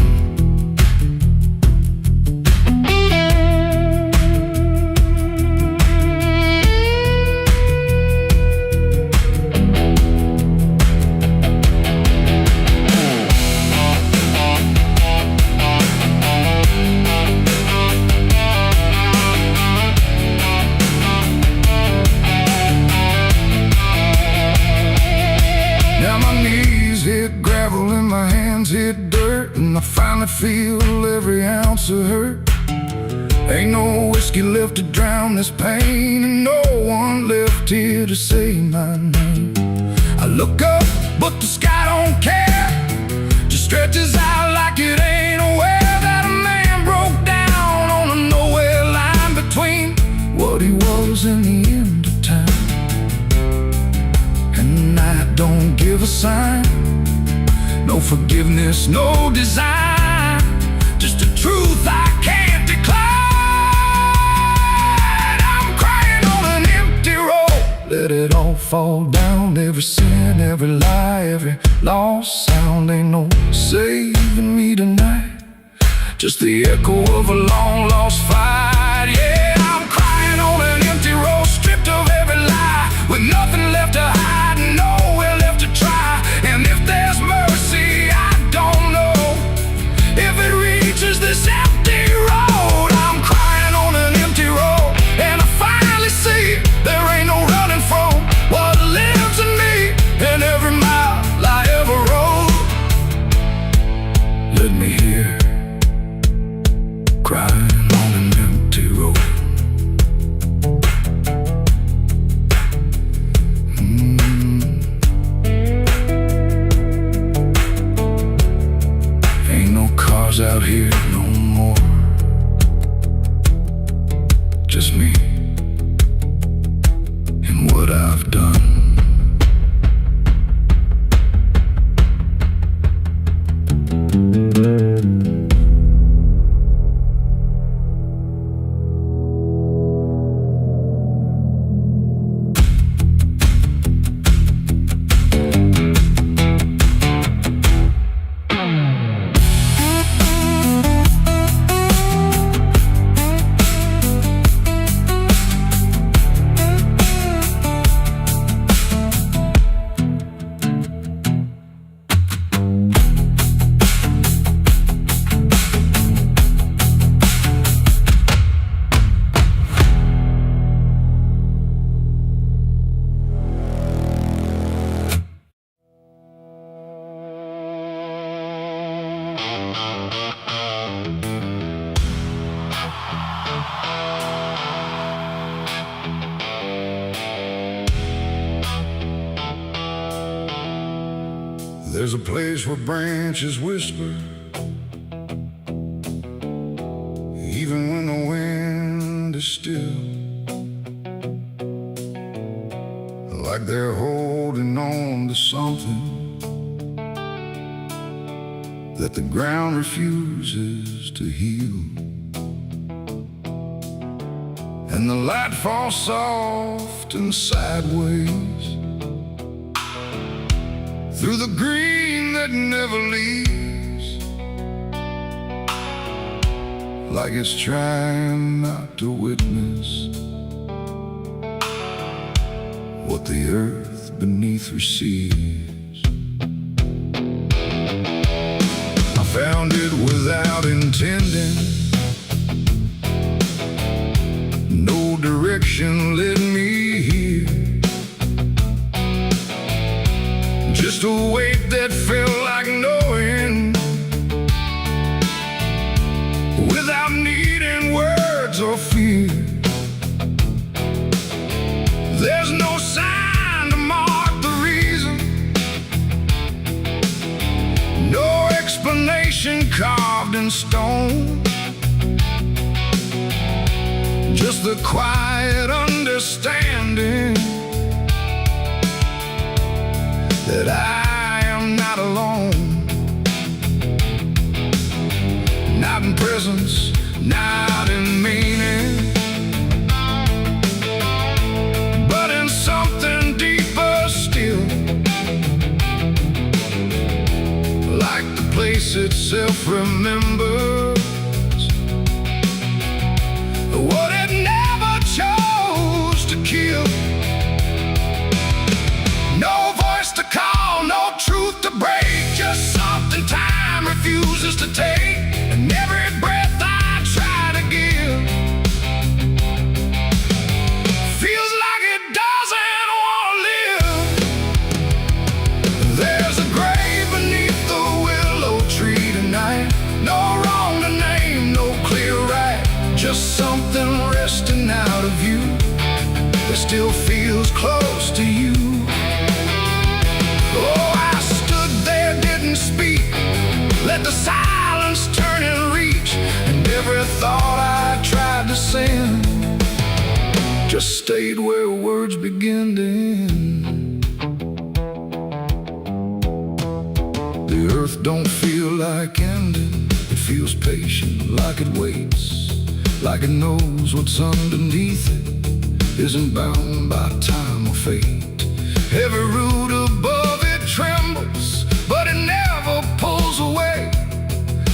Now my knees hit gravel and my hands hit dirt, and I finally feel every ounce of hurt. Ain't no whiskey left to drown this pain, and no one left here to say my name. I look up, but the sky don't care, just stretches out like it ain't aware that a man broke down on a nowhere line between what he was and the end of time. And the night don't give a sign, no forgiveness, no design, just a truth I can't decline. I'm crying on an empty road, let it all fall down. Every sin, every lie, every lost sound. Ain't no saving me tonight, just the echo of a long lost fight. Yeah, I'm crying on an empty road, stripped of every lie, with nothing left to hide and nowhere left to try. And if there's mercy, I don't know if it reaches this empty road. I'm crying on an empty road, and I finally see there ain't no running from what lives in me and every mile I ever rode. Let me hear crying on an empty road. Ain't no cars out here no more, just me and what I've done. There's a place where branches whisper, even when the wind is still, like they're holding on to something that the ground refuses to heal. And the light falls soft and sideways through the green that never leaves, like it's trying not to witness what the earth beneath receives. I found it without intending, no direction led me here, just a weight that felt like knowing, without needing words or fear. There's no sign to mark the reason, no explanation carved in stone, just the quiet understanding that I am not alone, not in presence, not in meaning, but in something deeper still, like the place itself remembers what it never chose to kill. No voice to call, no truth to break, just something time refuses to take, and every breath I try to give feels like it doesn't want to live. There's a grave beneath the willow tree tonight, no still feels close to you. Oh, I stood there, didn't speak, let the silence turn and reach, and every thought I tried to send just stayed where words begin to end. The earth don't feel like ending, it feels patient, like it waits, like it knows what's underneath it isn't bound by time or fate. Every root above it trembles, but it never pulls away,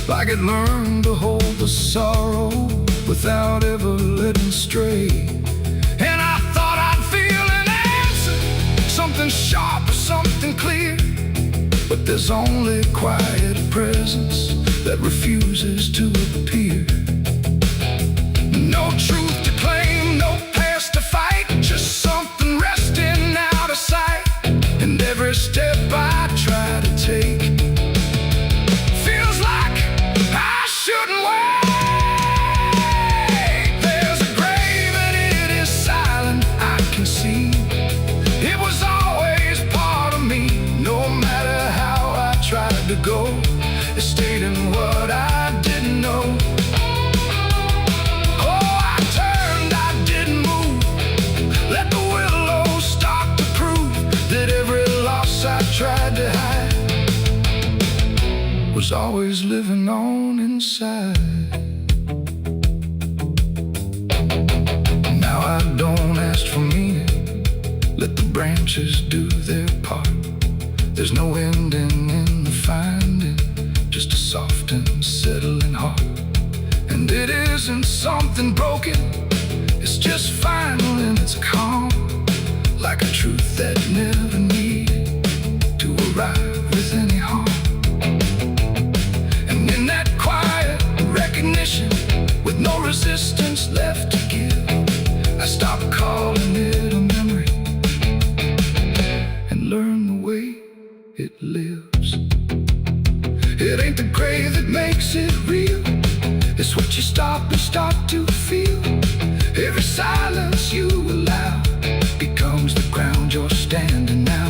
like it learned to hold the sorrow without ever letting stray. And I thought I'd feel an answer, something sharp or something clear, but there's only quiet presence that refuses to appear. No truth to claim, no past to fight, just something resting out of sight. And every step I try to take feels like I shouldn't wait. There's a grave and it is silent, I can see. It was always part of me, no matter how I tried to go. It stayed in what I didn't know. Tried to hide was always living on inside. Now I don't ask for meaning, let the branches do their part. There's no ending in the finding, just a soft and settling heart. And it isn't something broken, it's just final and it's calm, like a truth that never needed to arrive with any harm. And in that quiet recognition, with no resistance left to give, I stopped calling it a memory and learned the way it lives. It ain't the grave that makes it real, it's what you stop and start to feel. Every silence you allow becomes the ground you're standing now.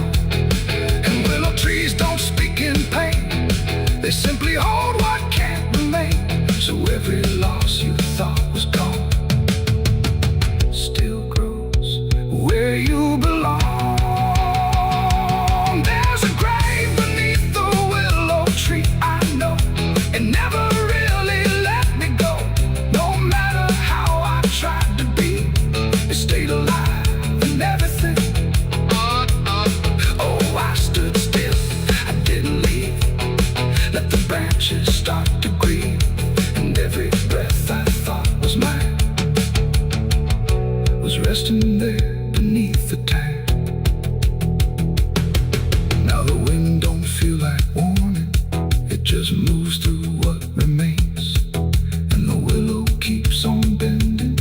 Trees don't speak in pain, they simply hold what can't remain. So every loss you thought was gone still grows where you belong. There's a grave beneath the willow tree, I know. It never really let me go. No matter how I tried to be, it stayed alive and everything. Oh, I stood still, let the branches start to grieve, and every breath I thought was mine was resting there beneath the tank. Now the wind don't feel like warning, it just moves through what remains, and the willow keeps on bending,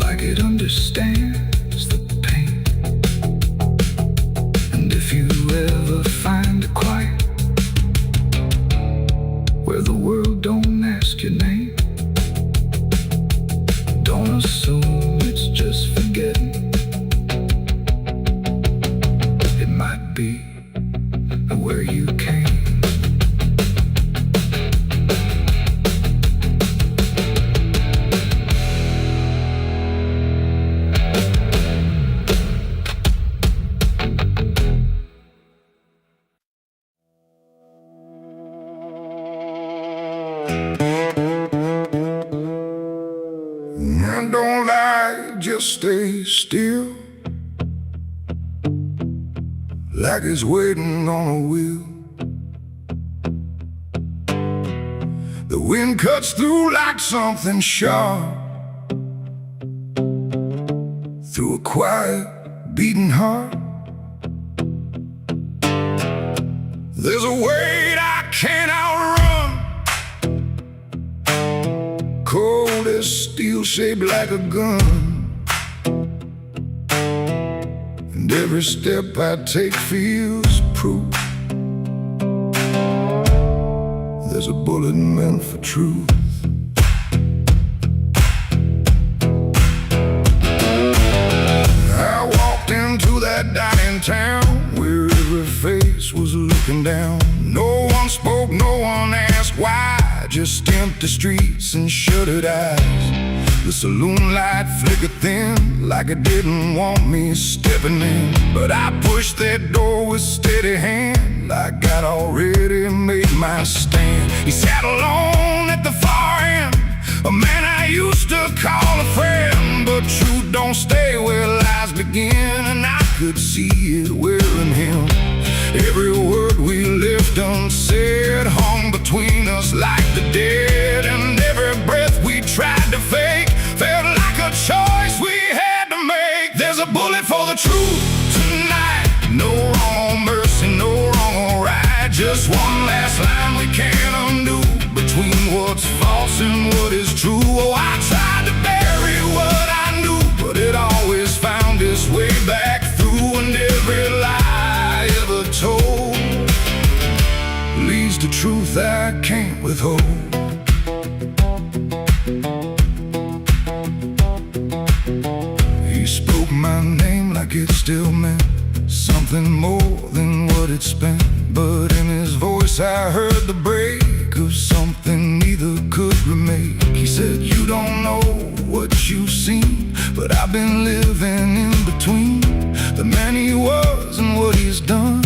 like it understands the pain. And if you ever find a quiet where the world don't ask your name, don't assume it's just forgetting. It might be where you came. Don't lie, just stay still, like it's waiting on a wheel. The wind cuts through like something sharp, through a quiet beating heart. There's a weight I can't outrun, cold as steel, shaped like a gun. And every step I take feels proof there's a bullet meant for truth. broken down. No one spoke, no one asked why. Just empty streets and shuttered eyes. The saloon light flickered thin, like it didn't want me stepping in. But I pushed that door with steady hand, like I'd already made my stand. He sat alone at the far end, a man I used to call a friend. But truth don't stay where lies begin, and I could see it wearing him. Every word we left unsaid hung between us like the dead. And every breath we tried to fake felt like a choice we had to make. There's a bullet for the truth tonight. No wrong or mercy, no wrong or right. Just one last line we can't undo, between what's false and what is true. Oh, I tried to bury what I knew, but it always found its way back through. And every lie ever told leads to truth I can't withhold. He spoke my name like it still meant something more than what it spent. But in his voice I heard the break of something neither could remake. He said, you don't know what you've seen, but I've been living in between the man he was and what he's done,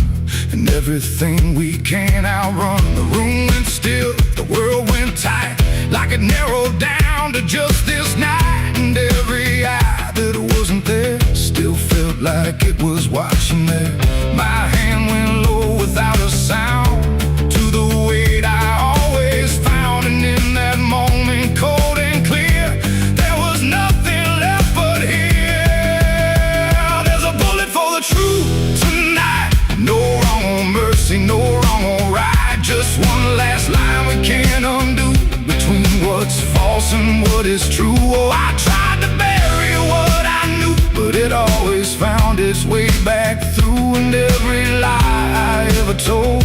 and everything we can't outrun. The room went still, the world went tight, like it narrowed down to just this night. And every eye that wasn't there still felt like it was watching there. My hand went low without a sound to the weight I always found. And in that moment, cold and clear, there was nothing left but here. There's a bullet for the truth tonight. No wrong or mercy, no wrong or right. Just one last line we can't undo, between what's false and what is true. Oh, I tried to bury what I knew, but it always found its way back through. And every lie I ever told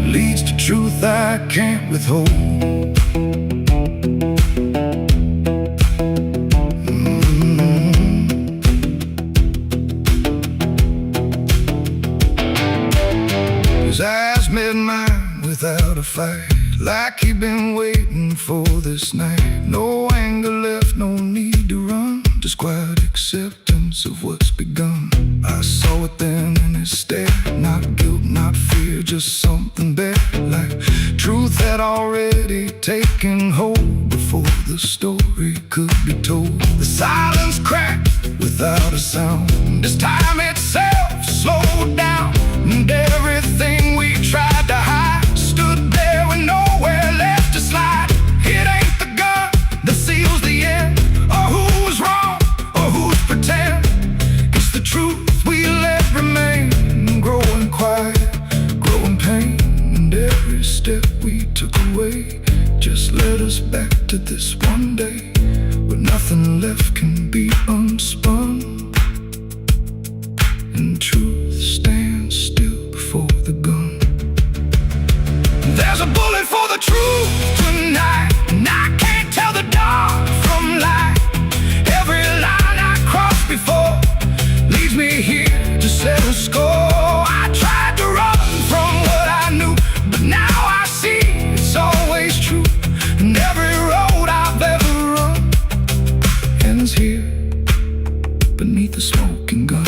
leads to truth I can't withhold. His eyes met mine without a fight, like he'd been waiting for this night. No anger left, no need to run, just quiet acceptance of what's begun. I saw it then in his stare, not guilt, not fear, just something better, like truth had already taken hold before the story could be told. The silence cracked without a sound, this time itself slowed down, and everything we tried to hide stood there with nowhere left to slide. It ain't the gun that seals the end, or who was wrong, or who's pretend. It's the truth we let remain, growing quiet, growing pain. And every step we took away just led us back to this one day, where nothing left can be unspun, and truth stands still before the gun. There's a bullet for the truth tonight, and I can't tell the dark from light. Every line I crossed before leads me here to settle score. I tried to run from what I knew, but now I see it's always true. And every road I've ever run ends here beneath the smoking gun.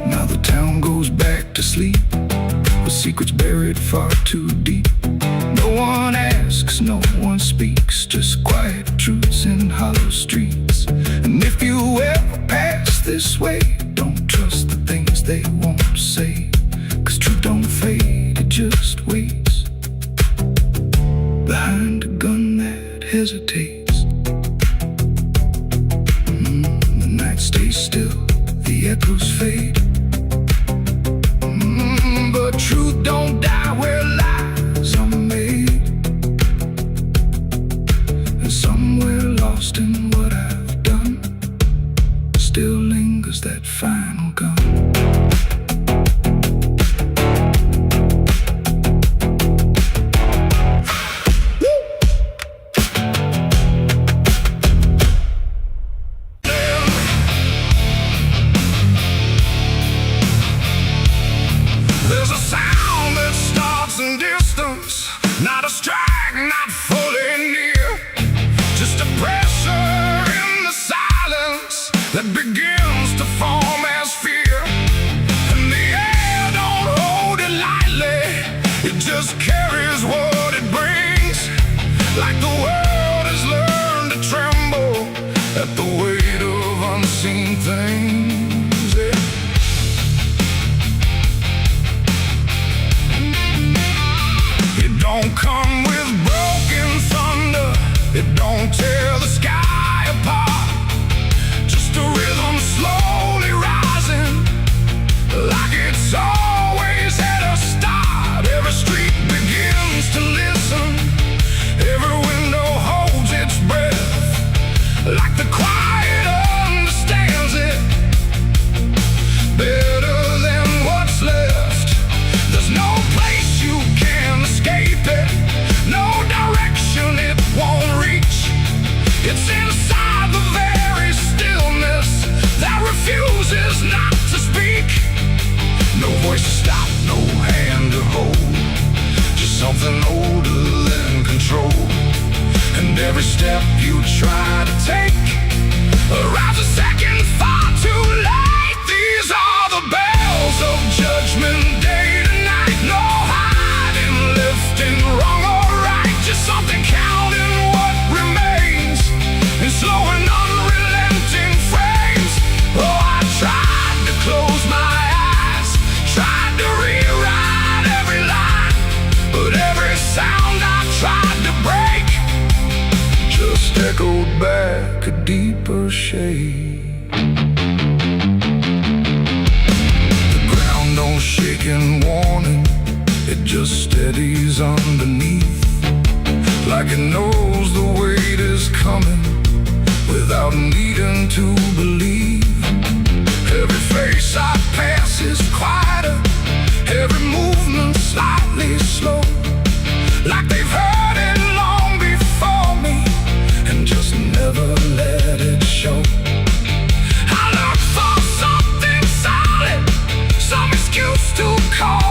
Now the town goes back to sleep, with secrets buried far too deep. No one asks, no one speaks, just quiet truths in hollow streets. And if you ever pass this way, don't trust the things they won't say, 'cause truth don't fade, it just waits behind a gun that hesitates. The night stays still, the echoes fade, but truth don't die where lies are made. And somewhere lost in what I've done still lingers that final gun. a strike not fully near, just a pressure in the silence that begins to form as fear. And the air don't hold it lightly, it just carries what it brings. Like the world has learned to tremble at the weight of unseen things. Yeah. It don't come with broken thunder, it don't tear the sky apart. Just a rhythm slowly rising, like it's always at a start. Every street begins to listen, every window holds its breath, like the quiet understands it better than what's left. There's no place you can escape it, no direction it won't reach. It's inside the very stillness that refuses not to speak. No voice to stop, no hand to hold, just something older than control. And every step you try to take arrives a second far too late. These are the bells of judgment day to night. No hiding, lifting, wrong or right, just something counting what remains in slow and unrelenting frames. Oh, I tried to close my eyes, tried to rewrite every line, but every sound I tried to break just echoed back a deeper shade. The ground don't shake in warning, it just steadies underneath, like it knows the weight is coming without needing to believe. Every face I pass is quieter, every movement slightly slow, like they've heard it long before me and just never let it show. I look for something solid, some excuse to call